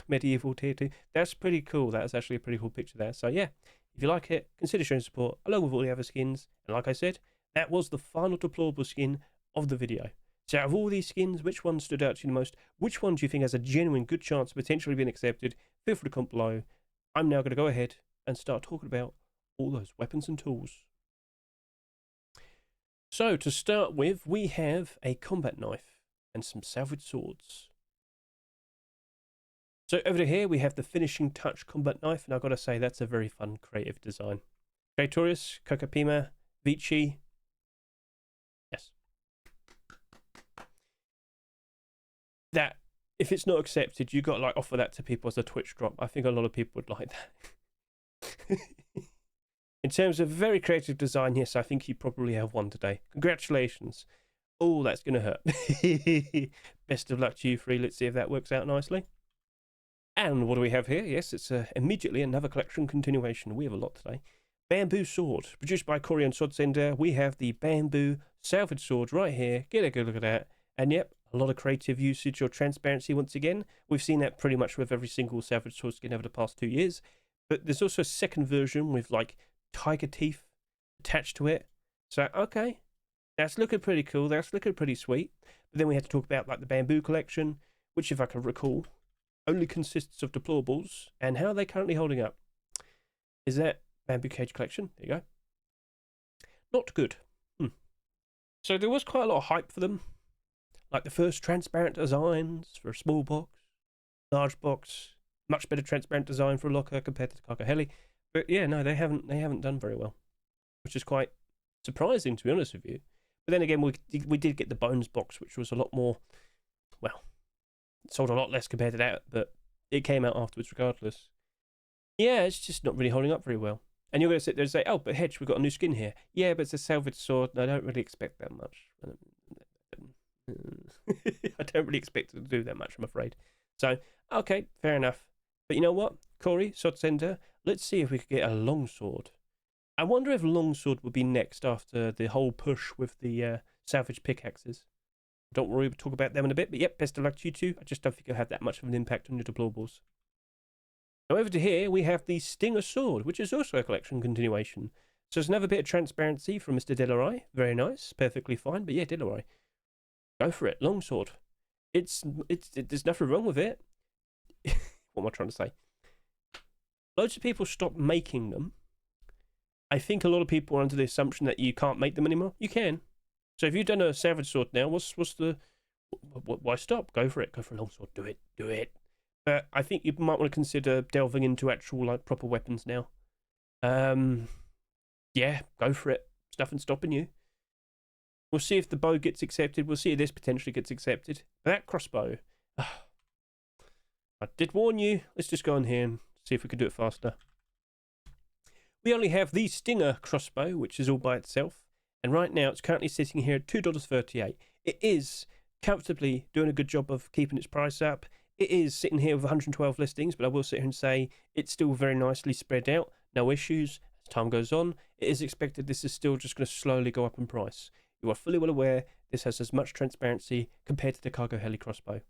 medieval tier 2. That's pretty cool. That's actually a pretty cool picture there. So yeah, if you like it, consider showing support along with all the other skins. And like I said, that was the final deployable skin of the video. So out of all these skins, which one stood out to you the most? Which one do you think has a genuine good chance of potentially being accepted? Feel free to comment below. I'm now going to go ahead and start talking about all those weapons and tools. So to start with, we have a combat knife and some salvage swords. So over here we have the finishing touch combat knife, and I've got to say that's a very fun creative design. Grater Small V2. Yes. That, if it's not accepted, you got to like offer that to people as a Twitch drop. I think a lot of people would like that. In terms of very creative design, yes, I think you probably have one today. Congratulations. Oh, that's going to hurt. Best of luck to you three. Let's see if that works out nicely. And what do we have here? Yes, it's immediately another collection continuation. We have a lot today. Bamboo sword, produced by Cryo and Swordsender. We have the bamboo salvage sword right here. Get a good look at that. And yep, a lot of creative usage or transparency once again. We've seen that pretty much with every single salvage sword skin over the past 2 years. But there's also a second version with like tiger teeth attached to it. So, okay, that's looking pretty cool. That's looking pretty sweet. But then we had to talk about like the bamboo collection, which, if I can recall, only consists of deployables. And how are they currently holding up? Is that bamboo cage collection? There you go. Not good. So there was quite a lot of hype for them. Like the first transparent designs for a small box, large box, much better transparent design for a locker compared to the Cargo Heli. But yeah, no, they haven't done very well, which is quite surprising, to be honest with you. But then again, we did get the Bones box, which was a lot more, well, sold a lot less compared to that, but it came out afterwards regardless. Yeah, it's just not really holding up very well. And you're going to sit there and say, oh, but Hedge, we've got a new skin here. Yeah, but it's a salvage sword, and I don't really expect that much. I don't really expect it to do that much, I'm afraid. So, okay, fair enough. But you know what? Corey, Swordsender, let's see if we could get a longsword. I wonder if longsword would be next after the whole push with the salvage pickaxes. Don't worry, we'll talk about them in a bit. But yep, best of luck to you two. I just don't think it'll have that much of an impact on your deployables. Now over to here, we have the Stinger sword, which is also a collection continuation. So there's another bit of transparency from Mr. Dilleroy. Very nice, perfectly fine. But yeah, Dilleroy, go for it. Longsword. There's nothing wrong with it. What am I trying to say? Loads of people stopped making them. I think a lot of people are under the assumption that you can't make them anymore. You can. So if you've done a salvage sword now, why stop? Go for it. Go for a longsword. Do it. Do it. But I think you might want to consider delving into actual like proper weapons now. Yeah, go for it. There's nothing stopping you. We'll see if the bow gets accepted. We'll see if this potentially gets accepted. But that crossbow, I did warn you. Let's just go on here and see if we can do it faster. We only have the Stinger crossbow, which is all by itself. And right now, it's currently sitting here at $2.38. It is comfortably doing a good job of keeping its price up. It is sitting here with 112 listings, but I will sit here and say it's still very nicely spread out. No issues. As time goes on, it is expected this is still just going to slowly go up in price. You are fully well aware this has as much transparency compared to the Cargo Heli crossbow. And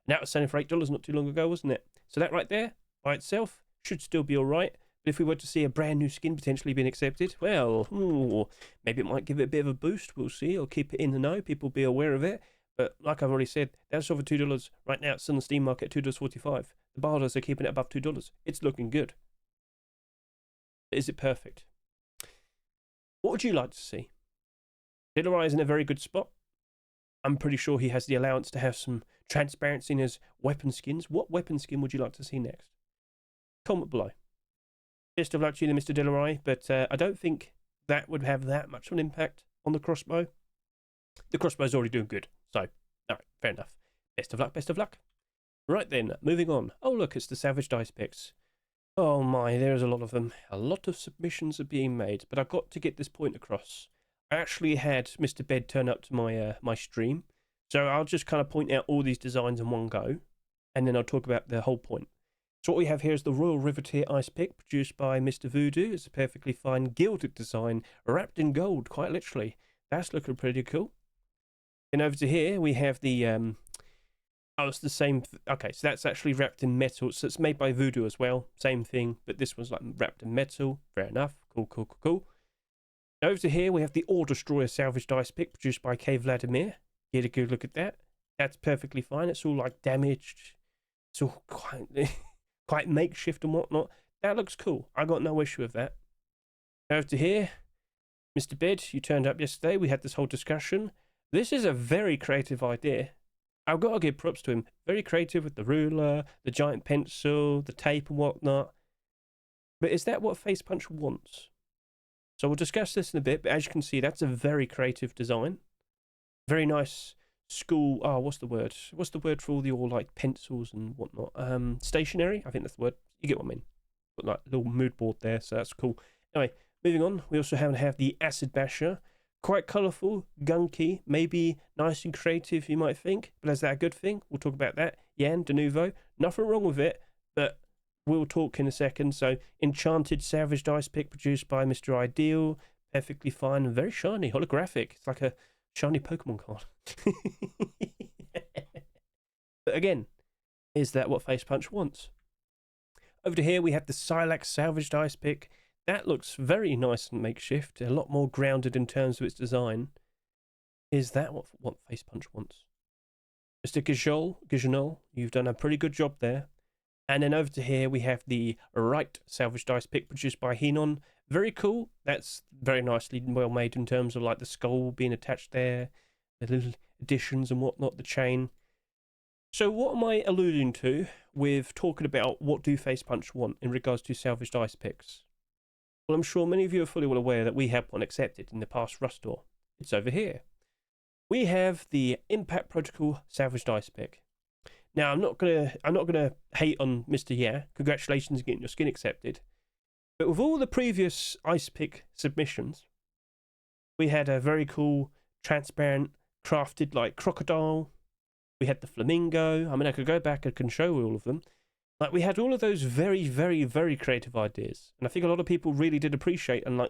that was selling for $8 not too long ago, wasn't it? So that right there, by itself, should still be alright. But if we were to see a brand new skin potentially being accepted, well, maybe it might give it a bit of a boost. We'll see. Or keep it in the know. People will be aware of it. But like I've already said, that's over $2. Right now, it's on the Steam market at $2.45. The barders are keeping it above $2. It's looking good. Is it perfect? What would you like to see? Ditto is in a very good spot. I'm pretty sure he has the allowance to have some transparency in his weapon skins. What weapon skin would you like to see next? Comment below. Best of luck to you, Mr. Ditto, but I don't think that would have that much of an impact on the crossbow. The crossbow's already doing good, so, alright, fair enough. Best of luck, best of luck. Right then, moving on. Oh look, it's the Salvaged Icepicks. Oh my, there's a lot of them. A lot of submissions are being made, but I've got to get this point across. I actually had Mr. Bed turn up to my my stream, so I'll just kind of point out all these designs in one go, and then I'll talk about the whole point. So what we have here is the Royal Riveteer Icepick, produced by Mr. Voodoo. It's a perfectly fine gilded design, wrapped in gold, quite literally. That's looking pretty cool. Then over to here, we have the, oh, it's the same, okay, so that's actually wrapped in metal. So it's made by Voodoo as well, same thing, but this one's like wrapped in metal. Fair enough, cool, cool, cool, cool. Over to here, we have the Ore Destroyer Salvaged Icepick, produced by K. Vladimir. Get a good look at that. That's perfectly fine. It's all like damaged. It's all quite makeshift and whatnot. That looks cool. I got no issue with that. Over to here, Mr. Bed, you turned up yesterday. We had this whole discussion. This is a very creative idea. I've got to give props to him. Very creative with the ruler, the giant pencil, the tape and whatnot. But is that what Face Punch wants? So we'll discuss this in a bit, but as you can see, that's a very creative design. Very nice school, oh, what's the word? What's the word for all the like pencils and whatnot? Stationery? I think that's the word. You get what I mean. Got like a little mood board there, so that's cool. Anyway, moving on, we also have the Acid Basher. Quite colourful, gunky, maybe nice and creative, you might think. But is that a good thing? We'll talk about that. Yan, de Nouveau. Nothing wrong with it, but we'll talk in a second. So, Enchanted Salvaged Icepick, produced by Mr. Ideal. Perfectly fine and very shiny, holographic. It's like a shiny Pokemon card. But again, is that what Face Punch wants? Over to here, we have the Silex Salvaged Icepick. That looks very nice and makeshift, a lot more grounded in terms of its design. Is that what Face Punch wants? Mr. Gijol, you've done a pretty good job there. And then over to here, we have the Right Salvaged Icepick, produced by Henon. Very cool. That's very nicely well made in terms of like the skull being attached there, the little additions and whatnot, the chain. So what am I alluding to with talking about what do Face Punch want in regards to Salvaged Icepicks? Well, I'm sure many of you are fully well aware that we have one accepted in the past Rust Door. It's over here. We have the Impact Protocol Salvaged Icepick. Now, I'm not gonna hate on Mr. Yeah. Congratulations on getting your skin accepted. But with all the previous Icepick submissions, we had a very cool, transparent, crafted like crocodile. We had the flamingo. I mean, I could go back and can show you all of them. Like, we had all of those very, very, very creative ideas. And I think a lot of people really did appreciate and,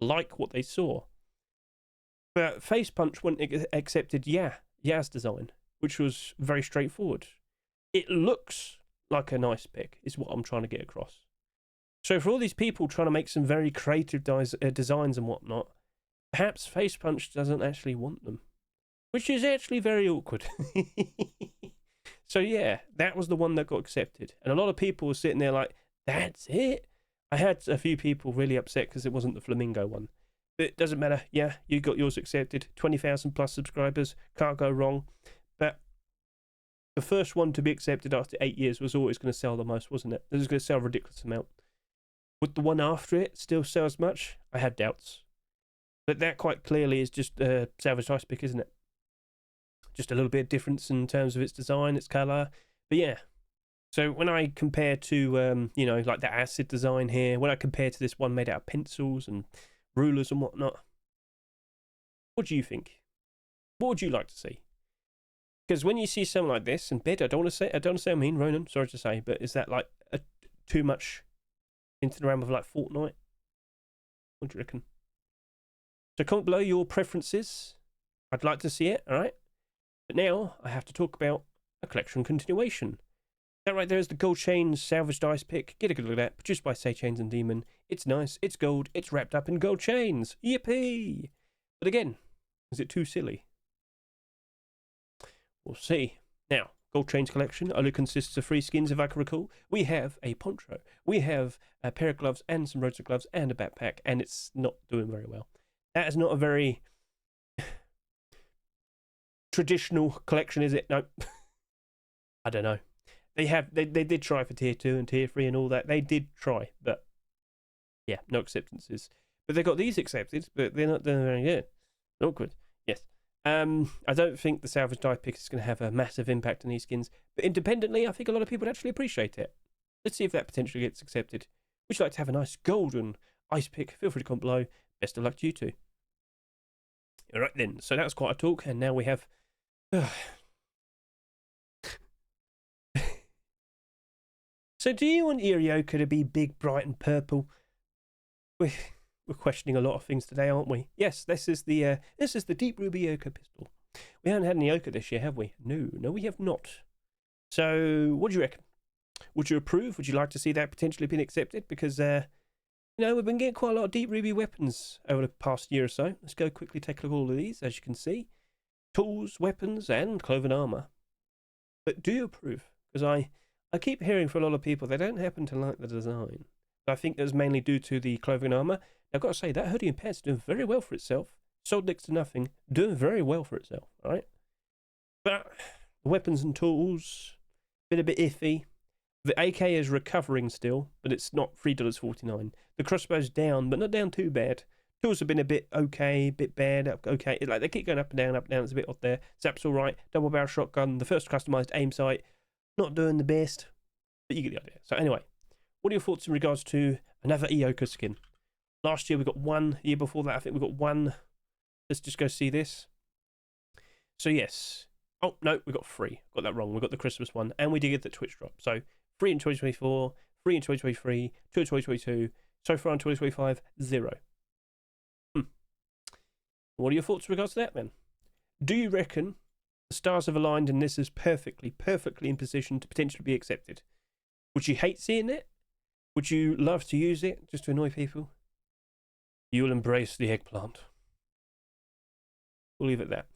like what they saw. But Face Punch went accepted Yaz design, which was very straightforward. It looks like an Icepick, is what I'm trying to get across. So for all these people trying to make some very creative designs and whatnot, perhaps Face Punch doesn't actually want them. Which is actually very awkward. So yeah, that was the one that got accepted. And a lot of people were sitting there like, that's it? I had a few people really upset because it wasn't the flamingo one. But it doesn't matter. Yeah, you got yours accepted. 20,000 plus subscribers. Can't go wrong. But the first one to be accepted after 8 years was always going to sell the most, wasn't it? It was going to sell a ridiculous amount. Would the one after it still sell as much? I had doubts. But that quite clearly is just Salvaged Icepick, isn't it? Just a little bit of difference in terms of its design, its colour. But yeah. So when I compare to, you know, like the acid design here, when I compare to this one made out of pencils and rulers and whatnot, what do you think? What would you like to see? Because when you see something like this, and bed, I don't want to say I mean, Ronan, sorry to say, but is that like too much into the realm of like Fortnite? What do you reckon? So comment below your preferences. I'd like to see it, alright? But now I have to talk about a collection continuation. That right there is the Gold Chains Salvaged Icepick. Get a good look at that. Produced by Say Chains and Demon. It's nice, it's gold, it's wrapped up in gold chains. Yippee! But again, is it too silly? We'll see. Now, Gold Chains collection only consists of 3 skins, if I can recall. We have a poncho, we have a pair of gloves and some roadside gloves and a backpack, and it's not doing very well. That is not a very traditional collection, is it? No. I don't know. They did try for tier 2 and tier 3 and all that. They did try, but yeah, no acceptances. But they got these accepted, but they're not doing very good. Awkward. Yes. I don't think the Salvaged Icepick is going to have a massive impact on these skins, but independently, I think a lot of people would actually appreciate it. Let's see if that potentially gets accepted. Would you like to have a nice golden Icepick? Feel free to comment below. Best of luck to you two. Alright then, so that was quite a talk, and now we have... So do you want EOKA to be big, bright and purple? We're questioning a lot of things today, aren't we? Yes, this is the Deep Ruby EOKA pistol. We haven't had any EOKA this year, have we? No, we have not. So what do you reckon? Would you approve? Would you like to see that potentially being accepted? Because you know, we've been getting quite a lot of Deep Ruby weapons over the past year or so. Let's go quickly take a look at all of these, as you can see. Tools, weapons, and clothing armour. But do you approve? Because I keep hearing from a lot of people they don't happen to like the design. I think that's mainly due to the clothing armour. I've got to say, that hoodie and pants is doing very well for itself. Sold next to nothing, doing very well for itself, right? But the weapons and tools, been a bit iffy. The AK is recovering still, but it's not $3.49. The crossbow's down, but not down too bad. Tools have been a bit okay, bit bad, okay. Like they keep going up and down, up and down. It's a bit odd there. Zap's all right. Double barrel shotgun, the first customized aim sight, not doing the best, but you get the idea. So anyway, what are your thoughts in regards to another EOKA skin? Last year we got one. The year before that, I think we got one. Let's just go see this. So yes. Oh no, we got 3. Got that wrong. We got the Christmas one, and we did get the Twitch drop. So 3 in 2024, 3 in 2023, 2 in 2022. So far in 2025, 0. What are your thoughts in regards to that, then? Do you reckon the stars have aligned and this is perfectly in position to potentially be accepted? Would you hate seeing it? Would you love to use it just to annoy people? You'll embrace the eggplant. We'll leave it at that.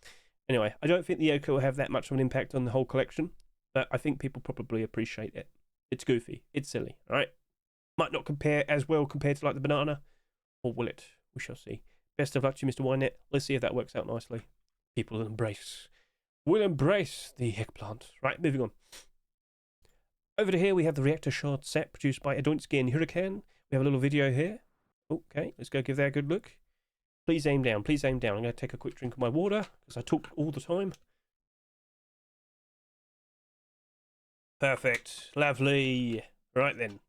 Anyway, I don't think the EOKA will have that much of an impact on the whole collection, but I think people probably appreciate it. It's goofy. It's silly, alright? Might not compare as well compared to like the banana, or will it? We shall see. Best of luck to you, Mr. Wynet. Let's see if that works out nicely. People will embrace the eggplant. Right, moving on. Over to here, we have the reactor shard set produced by Adoinski and Hurricane. We have a little video here. Okay, let's go give that a good look. Please aim down. Please aim down. I'm going to take a quick drink of my water because I talk all the time. Perfect. Lovely. Right then.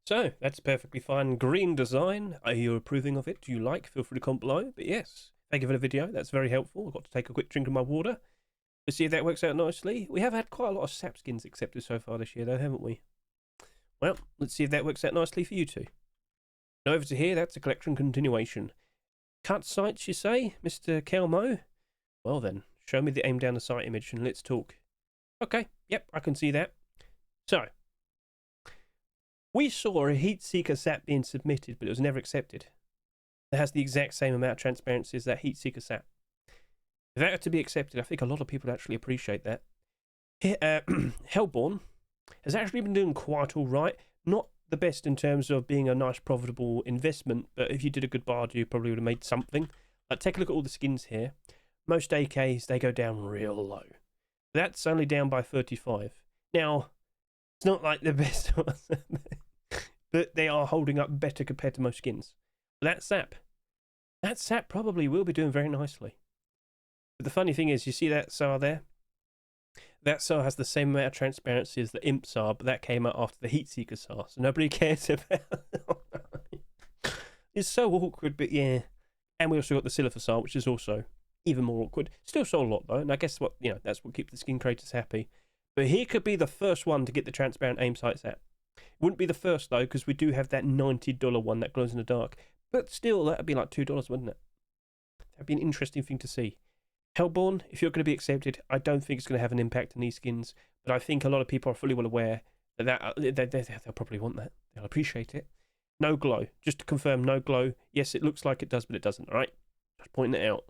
So, that's perfectly fine. Green design. Are you approving of it? Do you like? Feel free to comment below. But yes, thank you for the video. That's very helpful. I've got to take a quick drink of my water. Let's see if that works out nicely. We have had quite a lot of SAP skins accepted so far this year, though, haven't we? Well, let's see if that works out nicely for you two. Now over to here, that's a collection continuation. Cut sights, you say, Mr. Kelmo? Well then, show me the aim down the sight image and let's talk. Okay, yep, I can see that. So, we saw a heat seeker SAP being submitted, but it was never accepted. It has the exact same amount of transparency as that heat seeker SAP. If that were to be accepted, I think a lot of people actually appreciate that. Hellborn has actually been doing quite all right. Not the best in terms of being a nice profitable investment, but if you did a good bar, you probably would have made something. Like, take a look at all the skins here. Most AKs, they go down real low. That's only down by 35. Now, it's not like the best ones, but they are holding up better compared to most skins. That SAP that SAP probably will be doing very nicely. But the funny thing is, you see that SAR there? That SAR has the same amount of transparency as the Imp SAR, but that came out after the Heatseeker SAR, so nobody cares about it. It's so awkward, but yeah. And we also got the Silver SAR, which is also even more awkward. Still sold a lot, though, and I guess that's what keeps the skin creators happy. But here could be the first one to get the transparent aim sight SAP. Wouldn't be the first, though, because we do have that $90 one that glows in the dark. But still, that would be like $2, wouldn't it? That'd be an interesting thing to see. Hellborn, if you're going to be accepted, I don't think it's going to have an impact on these skins, but I think a lot of people are fully well aware that they'll probably want that. They'll appreciate it. No glow. Just to confirm, no glow. Yes, it looks like it does, but it doesn't, all right? Just pointing it out.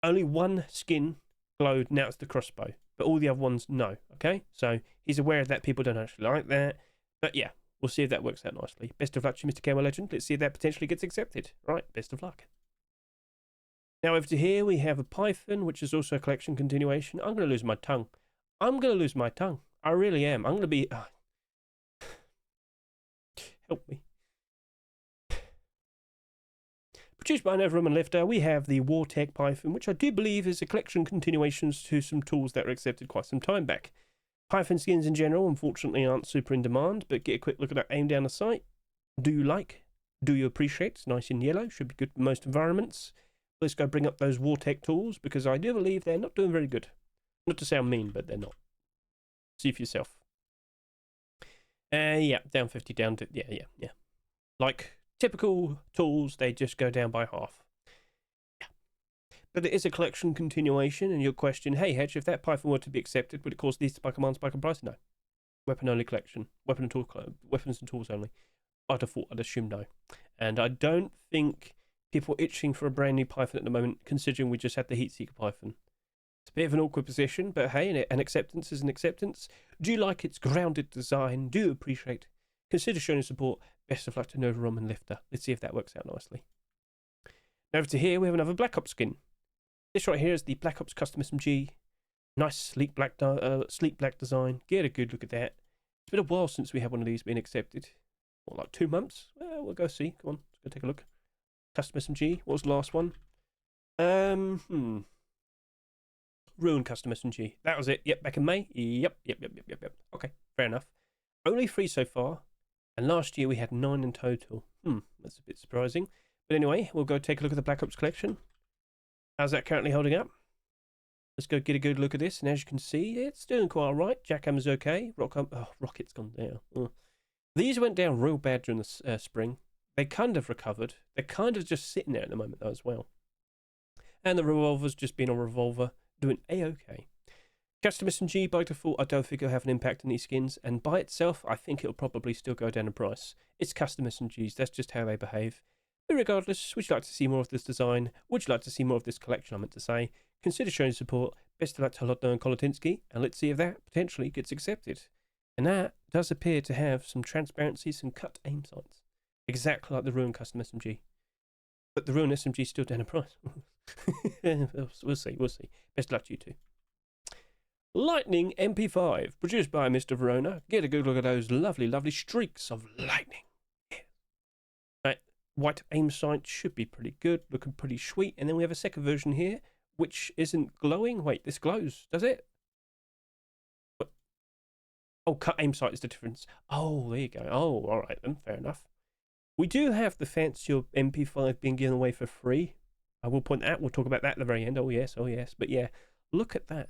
Only one skin glowed, now it's the crossbow, but all the other ones, no, okay? So he's aware of that. People don't actually like that, but yeah, we'll see if that works out nicely. Best of luck to Mr. KO Legend. Let's see if that potentially gets accepted. All right, best of luck. Now over to here, we have a Python, which is also a collection continuation. I'm going to lose my tongue. I'm going to lose my tongue. I really am. I'm going to be... help me. Produced by Neverroom and Lifter, we have the Wartech Python, which I do believe is a collection continuations to some tools that were accepted quite some time back. Python skins in general, unfortunately, aren't super in demand, but get a quick look at that aim down the sight. Do you like? Do you appreciate? It's nice in yellow. Should be good for most environments. Let's go bring up those Wartech tools, because I do believe they're not doing very good. Not to sound mean, but they're not. See for yourself. Yeah, down 50, down to... Yeah. Like typical tools, they just go down by half. Yeah. But it is a collection continuation, and your question, hey, Hedge, if that Python were to be accepted, would it cause these to by command spike and price? No. Weapon only collection. Weapons and tools only. By default, I'd assume no. And I don't think people are itching for a brand new Python at the moment, considering we just had the Heatseeker Python. It's a bit of an awkward position, but hey, an acceptance is an acceptance. Do you like its grounded design? Do you appreciate? Consider showing support. Best of luck to Neverroom and Lifter. Let's see if that works out nicely. Over to here, we have another Black Ops skin. This right here is the Black Ops Custom SMG. Nice sleek black design. Get a good look at that. It's been a while since we had one of these being accepted. What, like 2 months? Well, we'll go see. Come on, let's go take a look. Custom SMG. What was the last one? Ruin Custom SMG. That was it. Yep, back in May. Yep. Okay, fair enough. Only 3 so far, and last year we had 9 in total. That's a bit surprising. But anyway, we'll go take a look at the Black Ops collection. How's that currently holding up? Let's go get a good look at this, and as you can see, it's doing quite alright. Jackhammer's okay. Rocket's gone down. These went down real bad during the spring. They kind of recovered. They're kind of just sitting there at the moment, though, as well. And the revolver's just been on revolver, doing A-okay. Custom SMG, by default, I don't think it'll have an impact on these skins, and by itself, I think it'll probably still go down in price. It's custom SMGs, that's just how they behave. But regardless, would you like to see more of this design? Would you like to see more of this collection, I meant to say? Consider showing support. Best of luck to Waldoonaald and Kolotinsky, and let's see if that potentially gets accepted. And that does appear to have some transparency, some cut aim sights. Exactly like the Ruin Custom SMG. But the Ruin SMG is still down in price. We'll see. Best of luck to you two. Lightning MP5, produced by Mr. Verona. Get a good look at those lovely, lovely streaks of lightning. Yeah. Right, white aim sight should be pretty good, looking pretty sweet. And then we have a second version here, which isn't glowing. Wait, this glows, does it? What? Oh, cut aim sight is the difference. Oh, there you go. Oh, all right then, fair enough. We do have the FANCYORB MP5 being given away for free. I will point out, we'll talk about that at the very end. Oh yes. But yeah, look at that.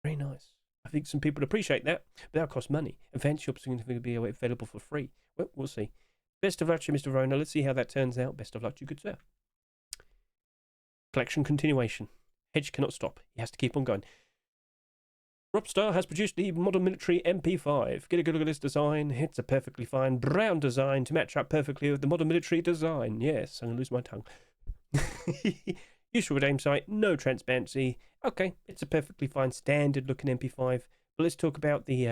Very nice. I think some people appreciate that, but that'll cost money. And FANCYORB's going to be available for free. Well, we'll see. Best of luck to you, Mr. Verona. Let's see how that turns out. Best of luck to you, good sir. Collection continuation. Hedge cannot stop. He has to keep on going. Popstar has produced the Modern Military MP5. Get a good look at this design. It's a perfectly fine brown design to match up perfectly with the Modern Military design. Yes, I'm going to lose my tongue. Useful with aim sight, no transparency. Okay, it's a perfectly fine standard looking MP5. But let's talk about the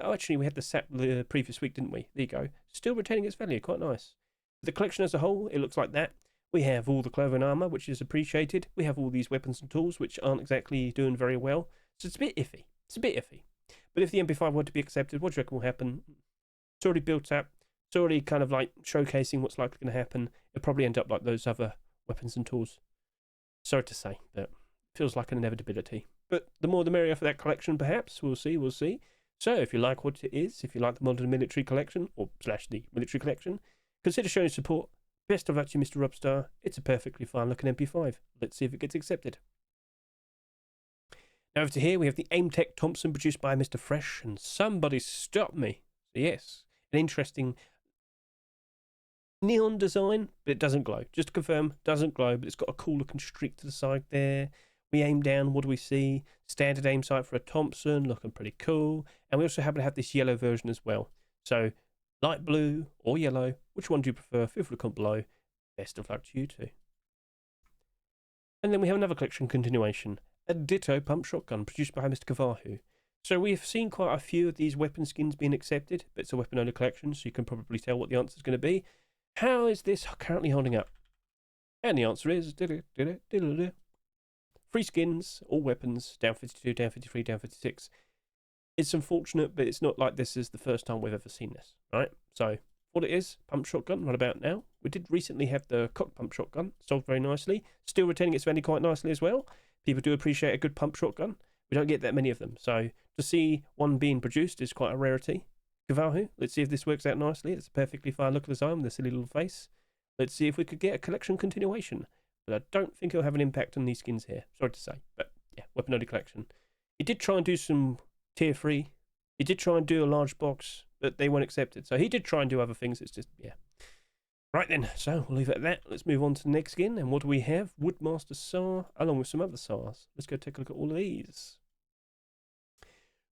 actually we had the SAP the previous week, didn't we? There you go. Still retaining its value, quite nice. The collection as a whole, it looks like that. We have all the clothing and armour, which is appreciated. We have all these weapons and tools, which aren't exactly doing very well. So it's a bit iffy. But if the MP5 were to be accepted, what do you reckon will happen? It's already built up. It's already kind of like showcasing what's likely going to happen. It'll probably end up like those other weapons and tools. Sorry to say, but feels like an inevitability. But the more the merrier for that collection, perhaps. We'll see, we'll see. So if you like what it is, if you like the modern military collection, or / the military collection, consider showing support. Best of luck to you, Mr. Robstar. It's a perfectly fine looking MP5. Let's see if it gets accepted. Now over to here, we have the Aimtech Thompson produced by Mr. Fresh, and somebody stop me. So yes, an interesting neon design, but it doesn't glow. Just to confirm, doesn't glow, but it's got a cool looking streak to the side there. We aim down, what do we see? Standard aim sight for a Thompson, looking pretty cool. And we also happen to have this yellow version as well. So, light blue or yellow, which one do you prefer? Feel free to comment below. Best of luck to you too. And then we have another collection continuation. A Ditto pump shotgun produced by Mr. Kavahu. So we've seen quite a few of these weapon skins being accepted, but it's a weapon only collection, so you can probably tell what the answer is going to be. How is this currently holding up? And the answer is 3 skins, all weapons, down 52, down 53, down 56. It's unfortunate, but it's not like this is the first time we've ever seen this, right? So, what it is, pump shotgun, right about now. We did recently have the cock pump shotgun, sold very nicely. Still retaining its value quite nicely as well. People do appreciate a good pump shotgun. We don't get that many of them, so to see one being produced is quite a rarity. Kavahu, let's see if this works out nicely. It's a perfectly fine look of the design with a silly little face. Let's see if we could get a collection continuation. But I don't think it'll have an impact on these skins here. Sorry to say. But yeah, weapon only collection. He did try and do some tier 3. He did try and do a large box, but they weren't accepted. So he did try and do other things. It's just, yeah. Right then, so we'll leave it at that. Let's move on to the next skin. And what do we have? Woodmaster SAR, along with some other SARs. Let's go take a look at all of these.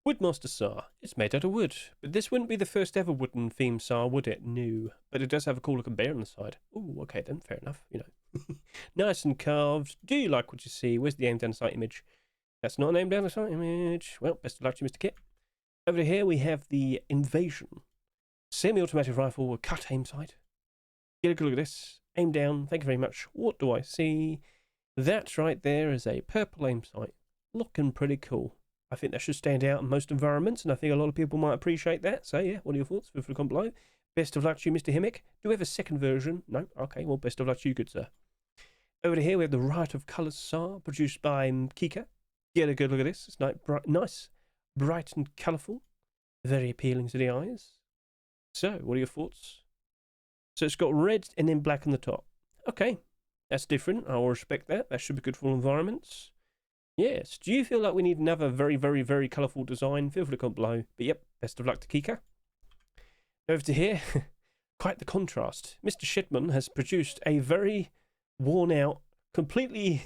Woodmaster SAR. It's made out of wood. But this wouldn't be the first ever wooden theme SAR, would it? No. But it does have a cool looking bear on the side. Ooh, okay then, fair enough, you know. Nice and carved. Do you like what you see? Where's the aim down the sight image? That's not an aim down the sight image. Well, best of luck to you, Mr. Kit. Over here we have the Invasion. Semi-automatic rifle with cut aim sight. Get a good look at this. Aim down. Thank you very much. What do I see? That right there is a purple aim sight. Looking pretty cool. I think that should stand out in most environments, and I think a lot of people might appreciate that. So yeah, what are your thoughts? Feel free to comment below. Best of luck to you, Mr. Himmick. Do we have a second version? No? Okay, well, best of luck to you, good sir. Over here, we have the Riot of Colours SAR, produced by Kika. Get a good look at this. It's nice, bright and colourful. Very appealing to the eyes. So, what are your thoughts? So, it's got red and then black on the top. Okay, that's different. I will respect that. That should be good for all environments. Yes. Do you feel like we need another very, very, very colourful design? Feel free to comment below. But yep, best of luck to Kika. Over to here, quite the contrast. Mr. Shedman has produced a very worn out, completely...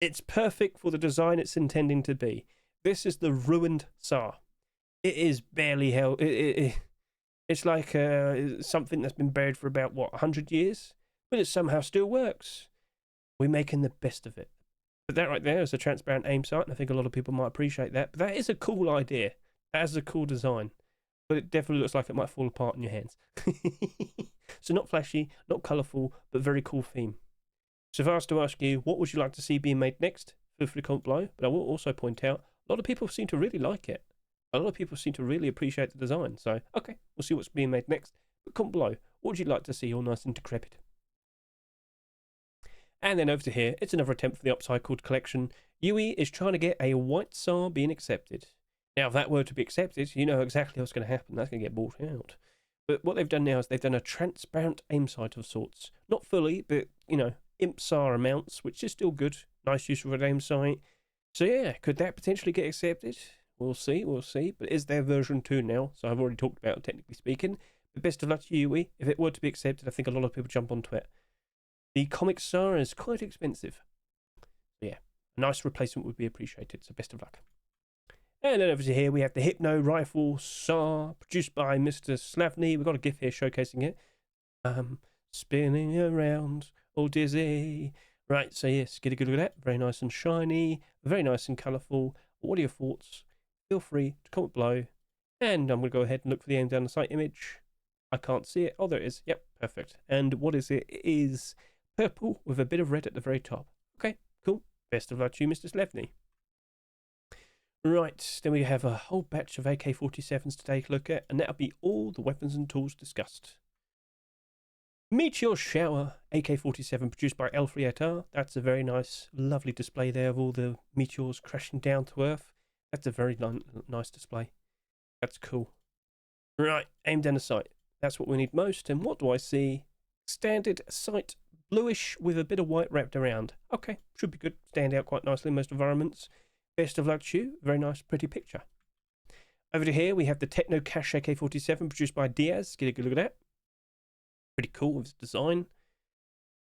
It's perfect for the design it's intending to be. This is the ruined SAR. It is barely held. It's like something that's been buried for about, what, 100 years? But it somehow still works. We're making the best of it. But that right there is a transparent aim sight, and I think a lot of people might appreciate that. But that is a cool idea. That is a cool design. But it definitely looks like it might fall apart in your hands. So not flashy, not colourful, but very cool theme. So if I was to ask you, what would you like to see being made next? Feel free to comment below. But I will also point out, a lot of people seem to really like it. A lot of people seem to really appreciate the design. So, okay, we'll see what's being made next. But comment below, what would you like to see all nice and decrepit? And then over to here, it's another attempt for the upcycled collection. Yui is trying to get a white SAR being accepted. Now, if that were to be accepted, you know exactly what's going to happen. That's going to get bought out. But what they've done now is they've done a transparent aim sight of sorts. Not fully, but, you know, imp SAR amounts, which is still good. Nice use of an aim sight. So yeah, could that potentially get accepted? We'll see, we'll see. But is there version 2 now? So I've already talked about it, technically speaking. But best of luck to you, Yui. If it were to be accepted, I think a lot of people jump onto it. The comic SAR is quite expensive. So yeah, a nice replacement would be appreciated. So best of luck. And then over to here, we have the Hypno Rifle SAR, produced by Mr. Slavny. We've got a GIF here showcasing it. Spinning around, all dizzy. Right, so yes, get a good look at that. Very nice and shiny, very nice and colourful. What are your thoughts? Feel free to comment below. And I'm going to go ahead and look for the aim down the sight image. I can't see it. Oh, there it is. Yep, perfect. And what is it? It is purple with a bit of red at the very top. Okay, cool. Best of luck to you, Mr. Slavny. Right, then we have a whole batch of AK47s to take a look at, and that'll be all the weapons and tools discussed. Meteor Shower AK47 produced by L3ATR. That's a very nice, lovely display there of all the meteors crashing down to Earth. That's a very nice display. That's cool. Right, aim down the sight. That's what we need most. And what do I see? Standard sight, bluish with a bit of white wrapped around. Okay, should be good. Stand out quite nicely in most environments. Best of luck to you. Very nice, pretty picture. Over to here, we have the Techno Cache AK47 produced by Diaz. Get a good look at that. Pretty cool with its design.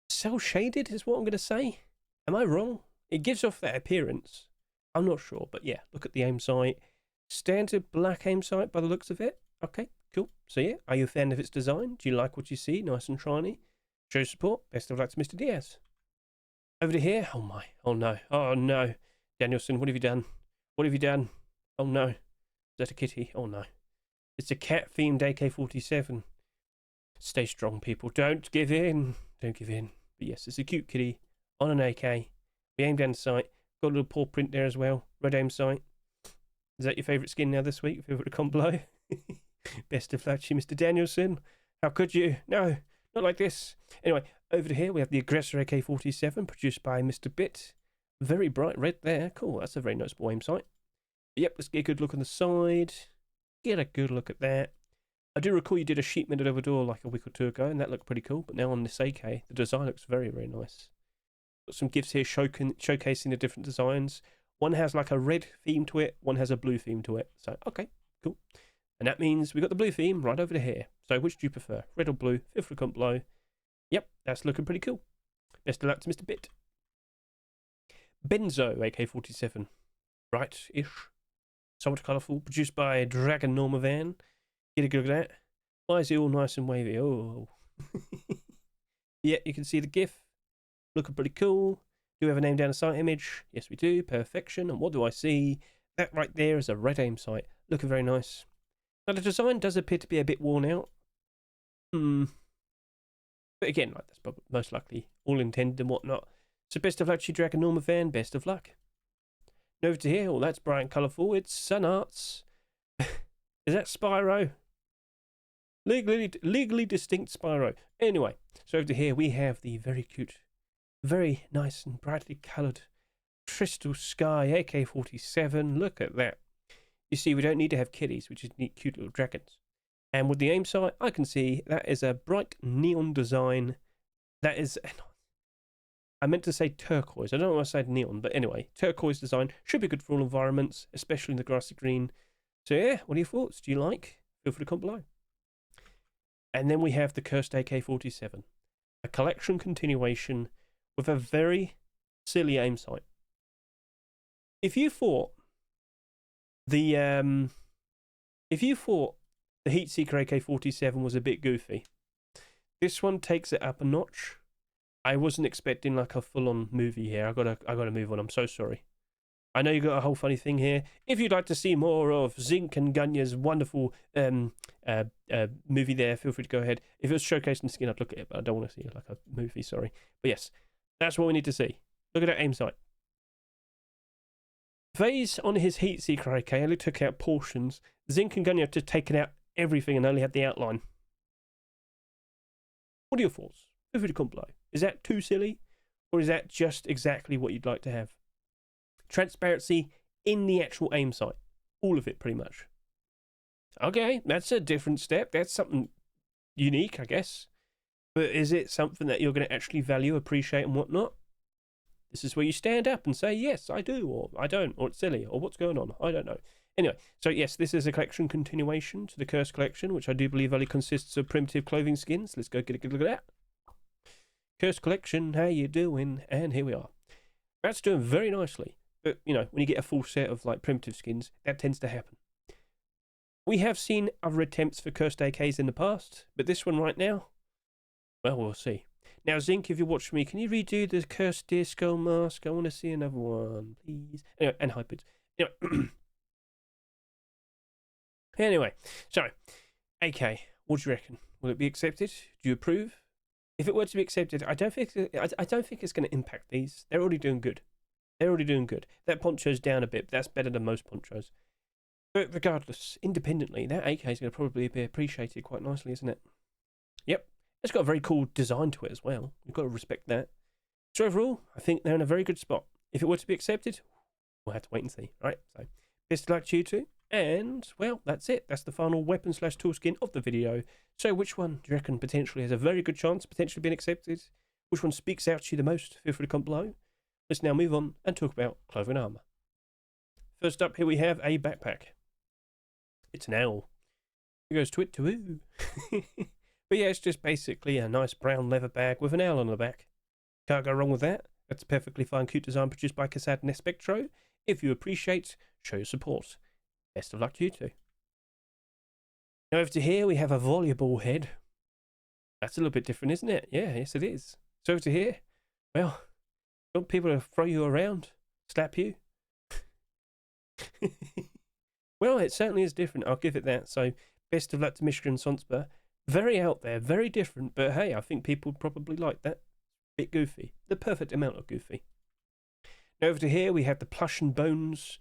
Cell shaded is what I'm going to say. Am I wrong? It gives off that appearance. I'm not sure, but yeah, look at the aim sight. Standard black aim sight by the looks of it. Okay, cool. So yeah, are you a fan of its design? Do you like what you see? Nice and shiny. Show support. Best of luck to Mr. Diaz. Over to here. Oh my. Oh no. Oh no. Danielson, what have you done? What have you done? Oh no. Is that a kitty? Oh no. It's a cat themed AK-47. Stay strong, people. Don't give in. Don't give in. But yes, it's a cute kitty on an AK. We aim down the sight. Got a little paw print there as well. Red aim sight. Is that your favourite skin now this week? Feel free to comment below. Best of luck to you, Mr. Danielson. How could you? No, not like this. Anyway, over to here we have the Aggressor AK-47 produced by Mr. Bit. Very bright red there. Cool. That's a very noticeable aim sight. Yep, let's get a good look on the side. Get a good look at that. I do recall you did a sheet metal over door like a week or two ago, and that looked pretty cool. But now on this AK, the design looks very, very nice. Got some gifs here showcasing the different designs. One has like a red theme to it, one has a blue theme to it. So, okay, cool. And that means we got the blue theme right over to here. So, which do you prefer, red or blue? Feel free to comment below. Yep, that's looking pretty cool. Best of luck to Mr. Bit. Benzo AK-47. Bright-ish. Somewhat colourful. Produced by Dragon Norma Van. Get a good look at that. Why is it all nice and wavy? Oh. Yeah, you can see the GIF. Looking pretty cool. Do we have a name down a sight image? Yes, we do. Perfection. And what do I see? That right there is a red aim sight. Looking very nice. Now, the design does appear to be a bit worn out. But again, like that's probably most likely all intended and whatnot. So best of luck to you, Dragon Norma Fan. Best of luck. And over to here. Oh, that's bright and colourful. It's Sun Arts. Is that Spyro? Legally distinct Spyro. Anyway, so over to here we have the very cute, very nice and brightly coloured Crystal Sky AK-47. Look at that. You see, we don't need to have kitties, we just need cute little dragons. And with the aim sight, I can see that is a bright neon design. That is, I meant to say turquoise. I don't know why I said neon, but anyway, turquoise design should be good for all environments, especially in the grassy green. So yeah, what are your thoughts? Do you like? Feel free to comment below. And then we have the Cursed AK-47, a collection continuation with a very silly aim sight. If you thought the Heatseeker AK-47 was a bit goofy, this one takes it up a notch. I wasn't expecting like a full-on movie here. I gotta move on. I'm so sorry. I know you got a whole funny thing here. If you'd like to see more of Zink and Gunya's wonderful movie there, feel free to go ahead. If it was showcased in Skin, I'd look at it, but I don't want to see it like a movie, sorry. But yes, that's what we need to see. Look at that aim sight. Vase on his Heatseeker AK only took out portions. Zink and Gunya have just taken out everything and only had the outline. What are your thoughts? Feel free to comment below. Is that too silly? Or is that just exactly what you'd like to have? Transparency in the actual aim sight. All of it, pretty much. Okay, that's a different step. That's something unique, I guess. But is it something that you're going to actually value, appreciate, and whatnot? This is where you stand up and say, yes, I do, or I don't, or it's silly, or what's going on? I don't know. Anyway, so yes, this is a collection continuation to the Curse collection, which I do believe only consists of primitive clothing skins. Let's go get a good look at that. Curse collection, how you doing? And here we are. That's doing very nicely. But, you know, when you get a full set of, like, primitive skins, that tends to happen. We have seen other attempts for cursed AKs in the past, but this one right now, well, we'll see. Now, Zink, if you watch me, can you redo the cursed deer skull mask? I want to see another one, please. Anyway, and hybrids. Anyway, so, AK, what do you reckon? Will it be accepted? Do you approve? If it were to be accepted, I don't think it's going to impact these. They're already doing good. They're already doing good. That poncho's down a bit. That's better than most ponchos. But regardless, independently, that AK is going to probably be appreciated quite nicely, isn't it? Yep. It's got a very cool design to it as well. You've got to respect that. So overall, I think they're in a very good spot. If it were to be accepted, we'll have to wait and see. Right, so best of luck to you two. And, well, that's it. That's the final weapon/tool skin of the video. So which one do you reckon potentially has a very good chance of potentially being accepted? Which one speaks out to you the most? Feel free to comment below. Let's now move on and talk about clothing armour. First up, here we have a backpack. It's an owl. It goes to it too. But yeah, it's just basically a nice brown leather bag with an owl on the back. Can't go wrong with that. That's a perfectly fine, cute design produced by Casad and Espectro. If you appreciate, show your support. Best of luck to you two. Now over to here, we have a volleyball head. That's a little bit different, isn't it? Yeah, yes it is. So over to here, well, you want people to throw you around, slap you? Well, it certainly is different, I'll give it that. So best of luck to Mishka and Sonspa. Very out there, very different, but hey, I think people would probably like that. Bit goofy. The perfect amount of goofy. Now over to here, we have the Plush and Bones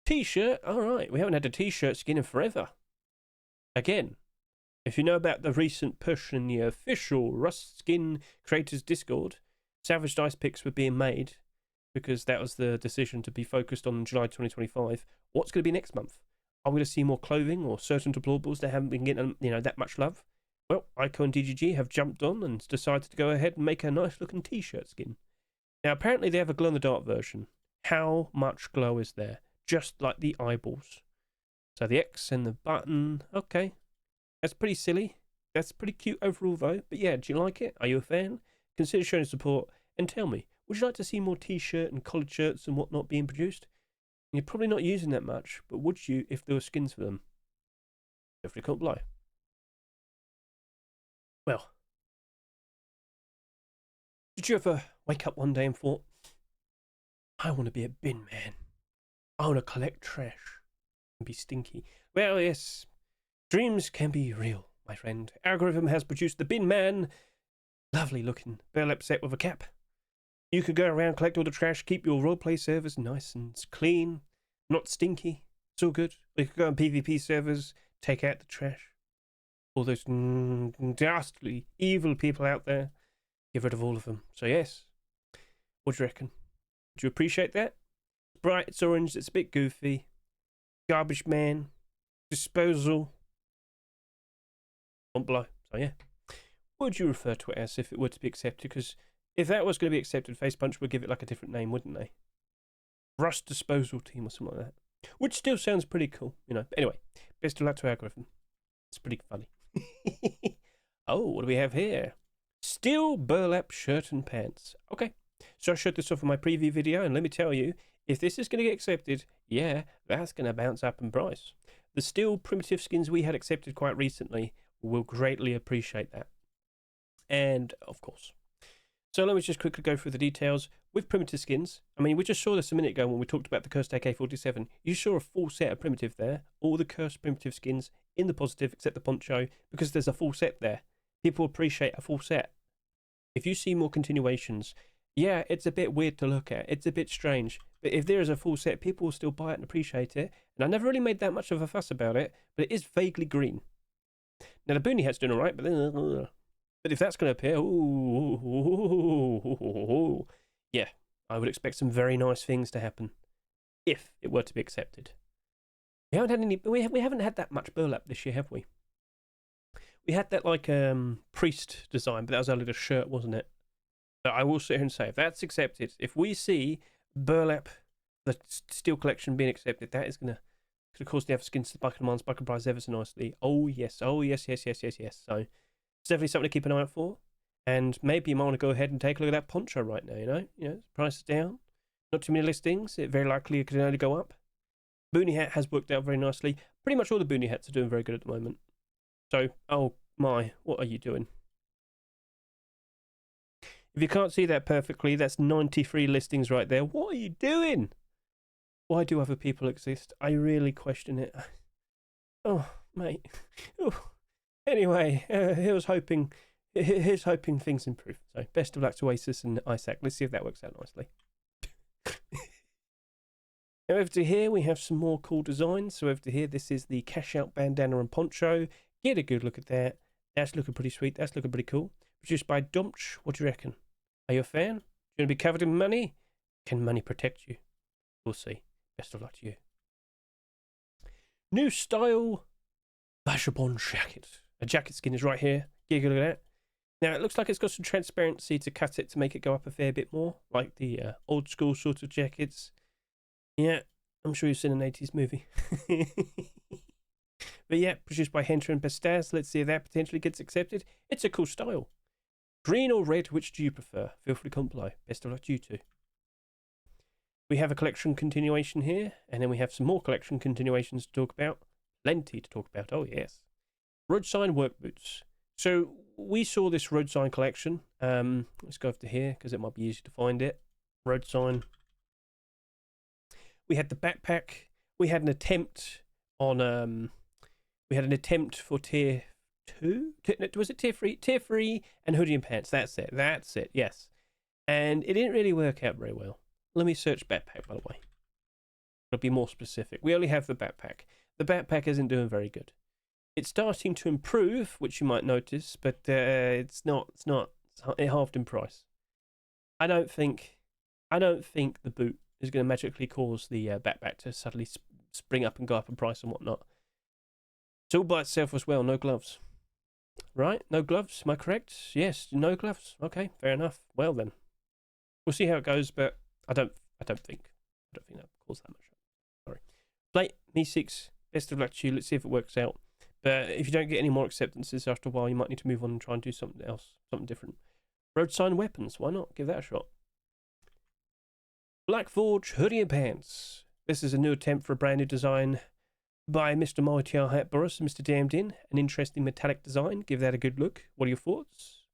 t-shirt. Alright, we haven't had a t-shirt skin in forever. Again, if you know about the recent push in the official Rust Skin Creators Discord, Salvaged Icepicks were being made because that was the decision to be focused on July 2025. What's going to be next month? Are we going to see more clothing or certain deployables that haven't been getting, that much love? Well, Ico and DGG have jumped on and decided to go ahead and make a nice looking t-shirt skin. Now, apparently they have a glow-in-the-dark version. How much glow is there? Just like the eyeballs. So the X and the button, okay. That's pretty silly. That's pretty cute overall though. But yeah, do you like it? Are you a fan? Consider showing support and tell me, would you like to see more t-shirt and collared shirts and whatnot being produced? You're probably not using that much, but would you if there were skins for them? Feel free to comment below. Well, did you ever wake up one day and thought, I want to be a bin man. I want to collect trash and be stinky. Well, yes, dreams can be real, my friend. Algorithm has produced the bin man. Lovely looking burlap set with a cap. You could go around, collect all the trash, keep your roleplay servers nice and clean, not stinky. It's all good. You could go on PvP servers, take out the trash. All those ghastly, evil people out there. Get rid of all of them. So yes, what do you reckon? Do you appreciate that? It's bright, it's orange, it's a bit goofy. Garbage man. Disposal. On below. So yeah. What would you refer to it as if it were to be accepted? Because if that was going to be accepted, Face Punch would give it like a different name, wouldn't they? Rust Disposal Team or something like that. Which still sounds pretty cool, But anyway, best of luck to Algorithm. It's pretty funny. Oh, what do we have here? Steel burlap shirt and pants. Okay, so I showed this off in my preview video, and let me tell you, if this is going to get accepted, yeah, that's going to bounce up in price. The steel primitive skins we had accepted quite recently will greatly appreciate that. And, of course. So let me just quickly go through the details. With primitive skins, I mean, we just saw this a minute ago when we talked about the cursed AK47. You saw a full set of primitive there. All the cursed primitive skins in the positive, except the poncho, because there's a full set there. People appreciate a full set. If you see more continuations, yeah, it's a bit weird to look at. It's a bit strange. But if there is a full set, people will still buy it and appreciate it. And I never really made that much of a fuss about it, but it is vaguely green. Now, the boonie hat's doing all right, but if that's going to appear, yeah, I would expect some very nice things to happen if it were to be accepted. We haven't had that much burlap this year, have we? We had that like priest design, but that was only the shirt, wasn't it? But I will sit here and say, if that's accepted, if we see burlap, the steel collection being accepted, that is going to cause the other skins to spark and spark and prize ever so nicely. Oh yes, oh yes, yes, yes, yes, yes. So it's definitely something to keep an eye out for. And maybe you might want to go ahead and take a look at that poncho right now, price is down. Not too many listings. It very likely could only go up. Boonie hat has worked out very nicely. Pretty much all the boonie hats are doing very good at the moment. So, oh my, what are you doing? If you can't see that perfectly, that's 93 listings right there. What are you doing? Why do other people exist? I really question it. Oh, mate. Oh. Anyway, here's hoping things improve. So, best of luck to Oasis and Isaac. Let's see if that works out nicely. Now over to here, we have some more cool designs. So over to here, this is the cash out bandana and poncho. Get a good look at that. That's looking pretty sweet. That's looking pretty cool. Produced by Dumch. What do you reckon? Are you a fan? You going to be covered in money? Can money protect you? We'll see. Best of luck to you. New style Vagabond jacket. A jacket skin is right here. Look at that. Now, it looks like it's got some transparency to cut it to make it go up a fair bit more, like the old school sort of jackets. Yeah, I'm sure you've seen an 80s movie. But yeah, produced by Henter and Bestaz. Let's see if that potentially gets accepted. It's a cool style. Green or red, which do you prefer? Feel free to comment below. Best of luck to you two. We have a collection continuation here, and then we have some more collection continuations to talk about. Plenty to talk about, oh yes. Roadsign work boots. So we saw this Roadsign collection. Let's go over to here because it might be easy to find it. Roadsign. We had the backpack. We had an attempt on we had an attempt for tier 2. Was it tier 3? Tier 3 and hoodie and pants. That's it. That's it. Yes. And it didn't really work out very well. Let me search backpack, by the way. It'll be more specific. We only have the backpack. The backpack isn't doing very good. It's starting to improve, which you might notice, but it's halved in price. I don't think the boot is going to magically cause the backpack to suddenly spring up and go up in price and whatnot. It's all by itself as well. No gloves, right? No gloves. Am I correct? Yes. No gloves. Okay, fair enough. Well then, we'll see how it goes, but I don't think that will cause that much. Sorry. Plate Me6. Best of luck to you. Let's see if it works out. But if you don't get any more acceptances after a while, you might need to move on and try and do something else, something different. Roadsign weapons, why not? Give that a shot. Black Forge hoodie and pants. This is a new attempt for a brand new design by Mr. Mighty Hat Boris and Mr. Damned In. An interesting metallic design. Give that a good look. What are your thoughts?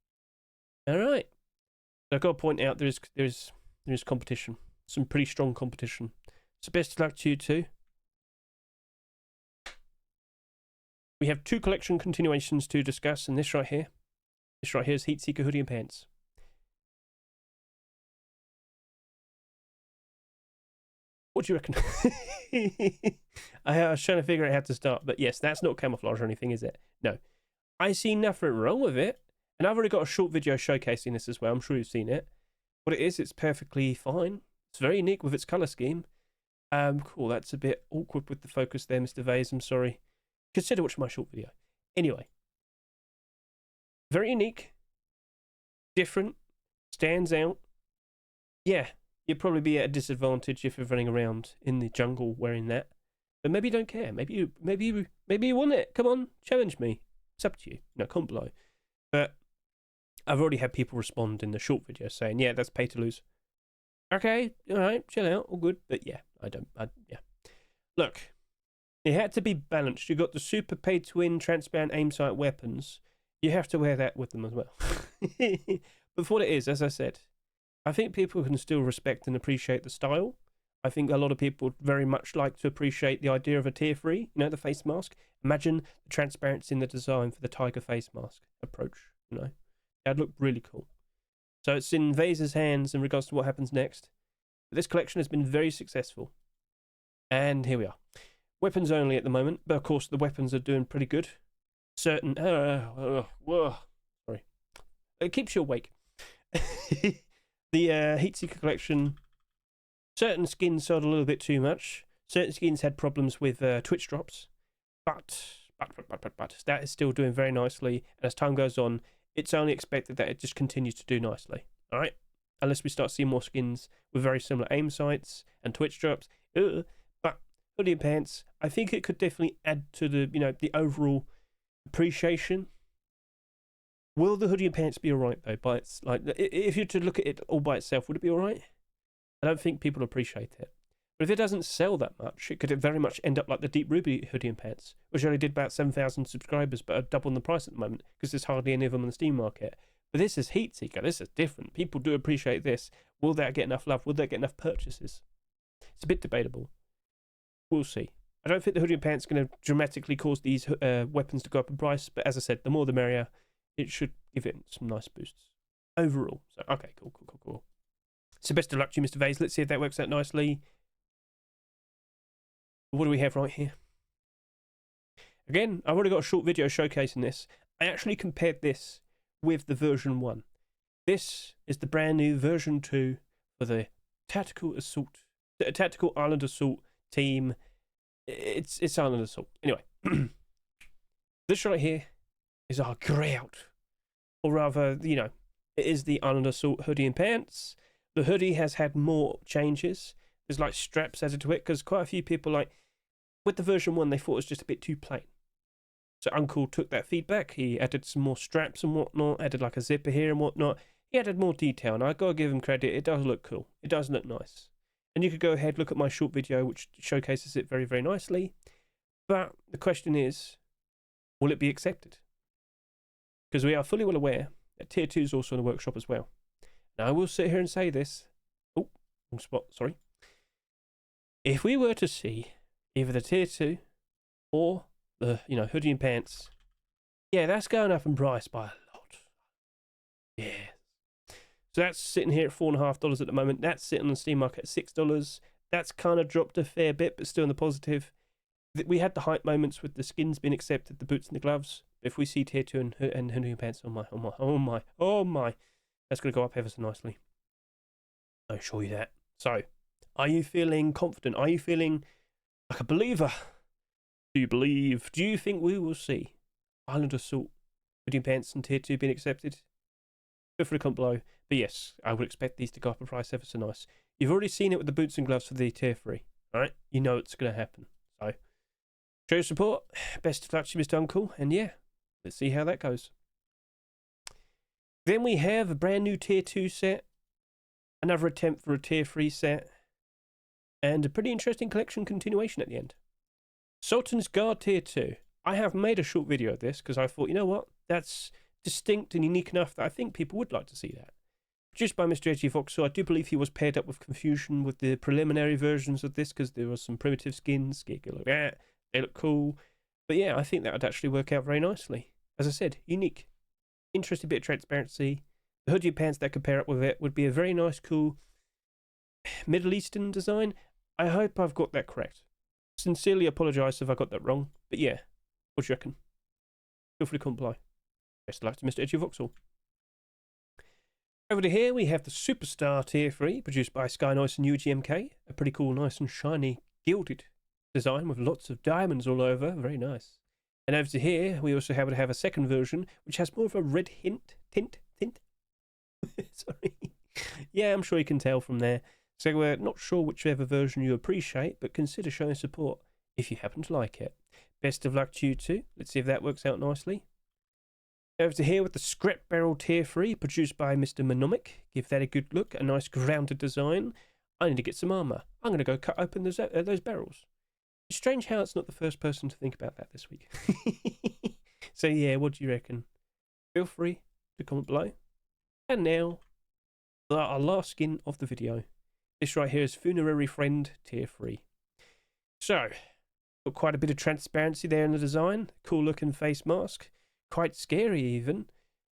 All right. So I've got to point out there is competition. Some pretty strong competition. So best of luck to you too. We have 2 collection continuations to discuss, and this right here is Heatseeker hoodie and pants. What do you reckon? I was trying to figure out how to start, but yes, that's not camouflage or anything, is it? No. I see nothing wrong with it, and I've already got a short video showcasing this as well. I'm sure you've seen it. What it is, it's perfectly fine. It's very unique with its colour scheme. Cool, that's a bit awkward with the focus there, Mr. Vase, I'm sorry. Consider watching my short video. Anyway, very unique, different, stands out. Yeah, you'd probably be at a disadvantage if you're running around in the jungle wearing that. But maybe you don't care. Maybe you want it. Come on, challenge me. It's up to you. No, comment below. But I've already had people respond in the short video saying, yeah, that's pay to lose. Okay, all right, chill out, all good. But yeah, yeah. Look. It had to be balanced. You got the super pay to win transparent aim sight weapons. You have to wear that with them as well. But for what it is, as I said, I think people can still respect and appreciate the style. I think a lot of people very much like to appreciate the idea of a tier 3, you know, the face mask. Imagine the transparency in the design for the tiger face mask approach, you know. That'd look really cool. So it's in Vase's hands in regards to what happens next. But this collection has been very successful. And here we are. Weapons only at the moment, but of course the weapons are doing pretty good. Sorry. It keeps you awake. The Heatseeker collection, certain skins sold a little bit too much. Certain skins had problems with Twitch drops. But that is still doing very nicely. And as time goes on, it's only expected that it just continues to do nicely. Alright? Unless we start seeing more skins with very similar aim sights and Twitch drops. But hoodie and pants, I think it could definitely add to the, you know, the overall appreciation. Will the hoodie and pants be alright though? By its, like, if you were to look at it all by itself, would it be alright? I don't think people appreciate it. But if it doesn't sell that much, it could very much end up like the Deep Ruby hoodie and pants, which only did about 7,000 subscribers, but are double the price at the moment because there's hardly any of them on the Steam market. But this is Heatseeker. This is different. People do appreciate this. Will that get enough love? Will that get enough purchases? It's a bit debatable. We'll see. I don't think the hoodie and pants is going to dramatically cause these weapons to go up in price, but as I said, the more the merrier. It should give it some nice boosts overall. So, okay, cool. So best of luck to you, Mr. Vase. Let's see if that works out nicely. What do we have right here? Again, I've already got a short video showcasing this. I actually compared this with the version 1. This is the brand new version 2 for the Tactical Island Assault team. It's Island Assault. Anyway, this right here is our grey out. Or rather, you know, it is the Island Assault hoodie and pants. The hoodie has had more changes. There's like straps added to it because quite a few people, like, with the version 1, they thought it was just a bit too plain. So Uncle took that feedback. He added some more straps and whatnot, added like a zipper here and whatnot. He added more detail, and I gotta give him credit. It does look cool. It does look nice. And you could go ahead, look at my short video, which showcases it very, very nicely. But the question is, will it be accepted? Because we are fully well aware that Tier 2 is also in the workshop as well. Now, I will sit here and say this. Oh, wrong spot, sorry. If we were to see either the Tier 2 or the, you know, hoodie and pants, yeah, that's going up in price by a lot. Yeah. So that's sitting here at $4.50 at the moment. That's sitting on the Steam market at $6. That's kind of dropped a fair bit, but still in the positive. We had the hype moments with the skins being accepted, the boots and the gloves. If we see Tier 2 and hoodie and pants, oh my, that's going to go up ever so nicely. I assure you that. So, are you feeling confident? Are you feeling like a believer? Do you believe? Do you think we will see Island Assault, hoodie and pants and Tier 2 being accepted? Feel free to comment below. But yes, I would expect these to go up in price ever so nice. You've already seen it with the boots and gloves for the Tier 3. Alright? You know it's going to happen. So, show your support. Best of luck to you, Mr. Uncle. And yeah, let's see how that goes. Then we have a brand new Tier 2 set. Another attempt for a Tier 3 set. And a pretty interesting collection continuation at the end. Sultan's Guard Tier 2. I have made a short video of this because I thought, you know what? That's distinct and unique enough that I think people would like to see that. Produced by Mr. Edgy Fox, I do believe he was paired up with Confusion with the preliminary versions of this because there was some primitive skins, like that. They look cool. But yeah, I think that would actually work out very nicely. As I said, unique. Interesting bit of transparency. The hoodie pants that could pair up with it would be a very nice, cool Middle Eastern design. I hope I've got that correct. Sincerely apologise if I got that wrong. But yeah, what do you reckon? Feel free to comment below. Best of luck to Mr. Edgy Voxel. Over to here we have the Superstar Tier 3, produced by Skynoise and UGMK. A pretty cool, nice and shiny, gilded design with lots of diamonds all over. Very nice. And over to here we also happen to have a second version, which has more of a red tint. Sorry. Yeah, I'm sure you can tell from there. So we're not sure whichever version you appreciate, but consider showing support if you happen to like it. Best of luck to you too. Let's see if that works out nicely. Over to here with the Scrap Barrel Tier 3, produced by Mr. Monomic. Give that a good look, a nice grounded design. I need to get some armour. I'm going to go cut open those barrels. It's strange how it's not the first person to think about that this week. So yeah, what do you reckon? Feel free to comment below. And now, our last skin of the video. This right here is Funerary Friend Tier 3. So, got quite a bit of transparency there in the design. Cool looking face mask. Quite scary even.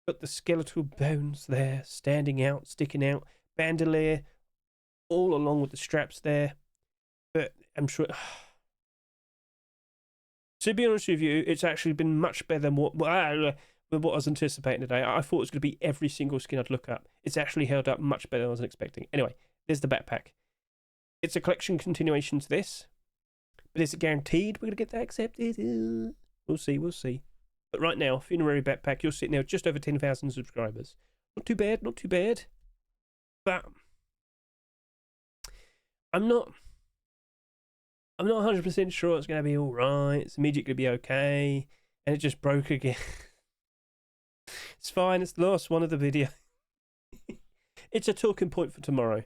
Got the skeletal bones there, standing out, sticking out. Bandolier, all along with the straps there. But I'm sure... To be honest with you, it's actually been much better than what I was anticipating today. I thought it was going to be every single skin I'd look up. It's actually held up much better than I was expecting. Anyway, there's the backpack. It's a collection continuation to this. But is it guaranteed we're going to get that accepted? We'll see, we'll see. But right now, Funerary Backpack, you're sitting there with just over 10,000 subscribers. Not too bad, not too bad. But I'm not 100% sure it's going to be alright. It's immediately going to be okay. And it just broke again. It's fine, it's the last one of the video. It's a talking point for tomorrow.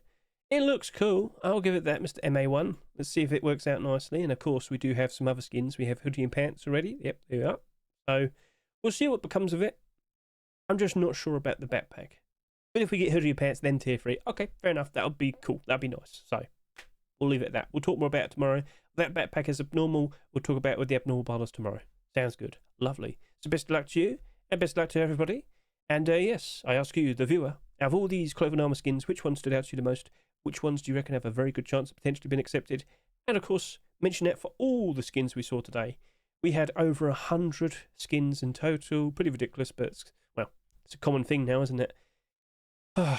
It looks cool. I'll give it that, Mr. MA1. Let's see if it works out nicely. And of course, we do have some other skins. We have hoodie and pants already. Yep, there we are. So, we'll see what becomes of it. I'm just not sure about the backpack. But if we get hoodie and pants, then Tier 3. Okay, fair enough. That'll be cool. That'll be nice. So, we'll leave it at that. We'll talk more about it tomorrow. That backpack is abnormal. We'll talk about it with the abnormal ballers tomorrow. Sounds good. Lovely. So, best of luck to you. And best of luck to everybody. And yes, I ask you, the viewer, out of all these clothing armor skins, which one stood out to you the most? Which ones do you reckon have a very good chance of potentially being accepted? And of course, mention that for all the skins we saw today. we had over 100 skins in total. Pretty ridiculous, but well, it's a common thing now, isn't it?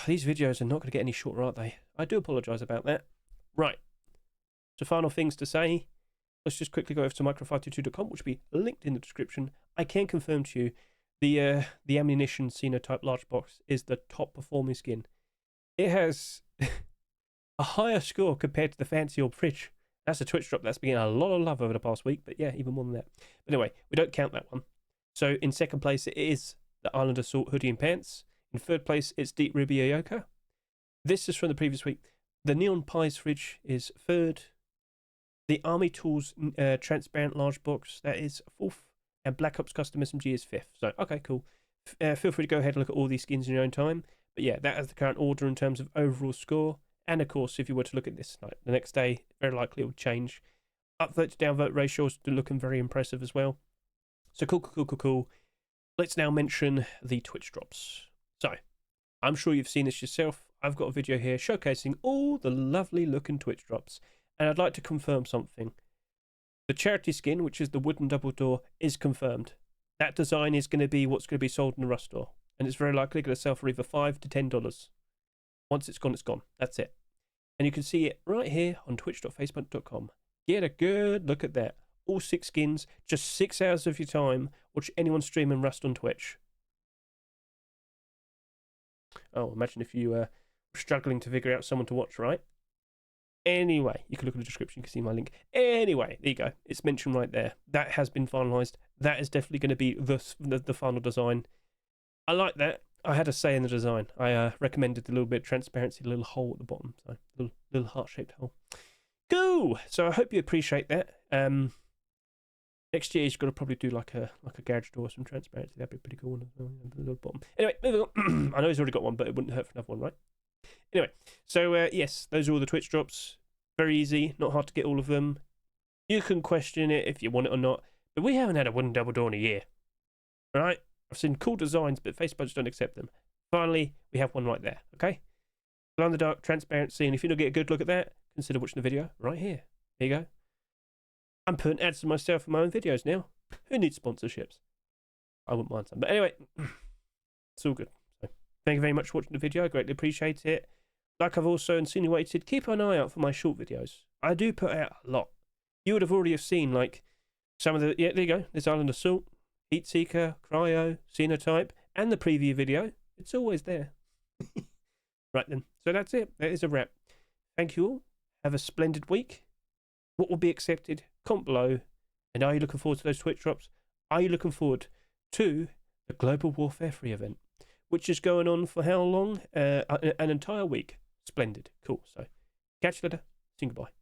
These videos are not going to get any shorter, are they? I do apologise about that. Right. So final things to say. Let's just quickly go over to micro522.com, which will be linked in the description. I can confirm to you the ammunition Sinotype large box is the top performing skin. It has a higher score compared to the FANCYORB fridge. That's a Twitch drop that's been getting a lot of love over the past week, but yeah, even more than that. But anyway, we don't count that one. So in second place, it is the Island Assault hoodie and pants. In third place, it's Deep Ruby EOKA. This is from the previous week. The Neon Pies fridge is third. The Army Tools transparent large box, that is fourth. And Black Ops Custom SMG is fifth. So, okay, cool. Feel free to go ahead and look at all these skins in your own time. But yeah, that is the current order in terms of overall score. And of course, if you were to look at this like, the next day, very likely it would change. Upvote to downvote ratios are looking very impressive as well. So cool. Let's now mention the Twitch drops. So, I'm sure you've seen this yourself. I've got a video here showcasing all the lovely looking Twitch drops. And I'd like to confirm something. The charity skin, which is the wooden double door, is confirmed. That design is going to be what's going to be sold in the Rust store. And it's very likely going to sell for either $5 to $10. Once it's gone, it's gone. That's it. And you can see it right here on twitch.facebook.com. Get a good look at that. All 6 skins, just 6 hours of your time. Watch anyone streaming Rust on Twitch. Oh, imagine if you were struggling to figure out someone to watch, right? Anyway, you can look in the description, you can see my link. Anyway, there you go. It's mentioned right there. That has been finalised. That is definitely going to be the final design. I like that. I had a say in the design. I recommended a little bit of transparency, a little hole at the bottom. So, little heart-shaped hole. Cool! So I hope you appreciate that. Next year, you've got to probably do like a garage door, some transparency. That'd be pretty cool. A little bottom. Anyway, moving on. I know he's already got one, but it wouldn't hurt for another one, right? Anyway, so yes, those are all the Twitch drops. Very easy, not hard to get all of them. You can question it if you want it or not, but we haven't had a wooden double door in a year. Alright? I've seen cool designs, but Facebook don't accept them. Finally, we have one right there, okay? Glow in the dark, transparency, and if you don't get a good look at that, consider watching the video right here. There you go. I'm putting ads to myself in my own videos now. Who needs sponsorships? I wouldn't mind some. But anyway, it's all good. So, thank you very much for watching the video. I greatly appreciate it. Like I've also insinuated, keep an eye out for my short videos. I do put out a lot. You would have already seen, like, some of the... Yeah, there you go. There's Island Assault, Heat Seeker, Cryo, Sinotype, and the preview video. It's always there. Right then. So that's it. That is a wrap. Thank you all. Have a splendid week. What will be accepted? Comment below. And are you looking forward to those Twitch drops? Are you looking forward to the Global Warfare 3 event, which is going on for how long? An entire week. Splendid. Cool. So, catch you later. See you. Goodbye.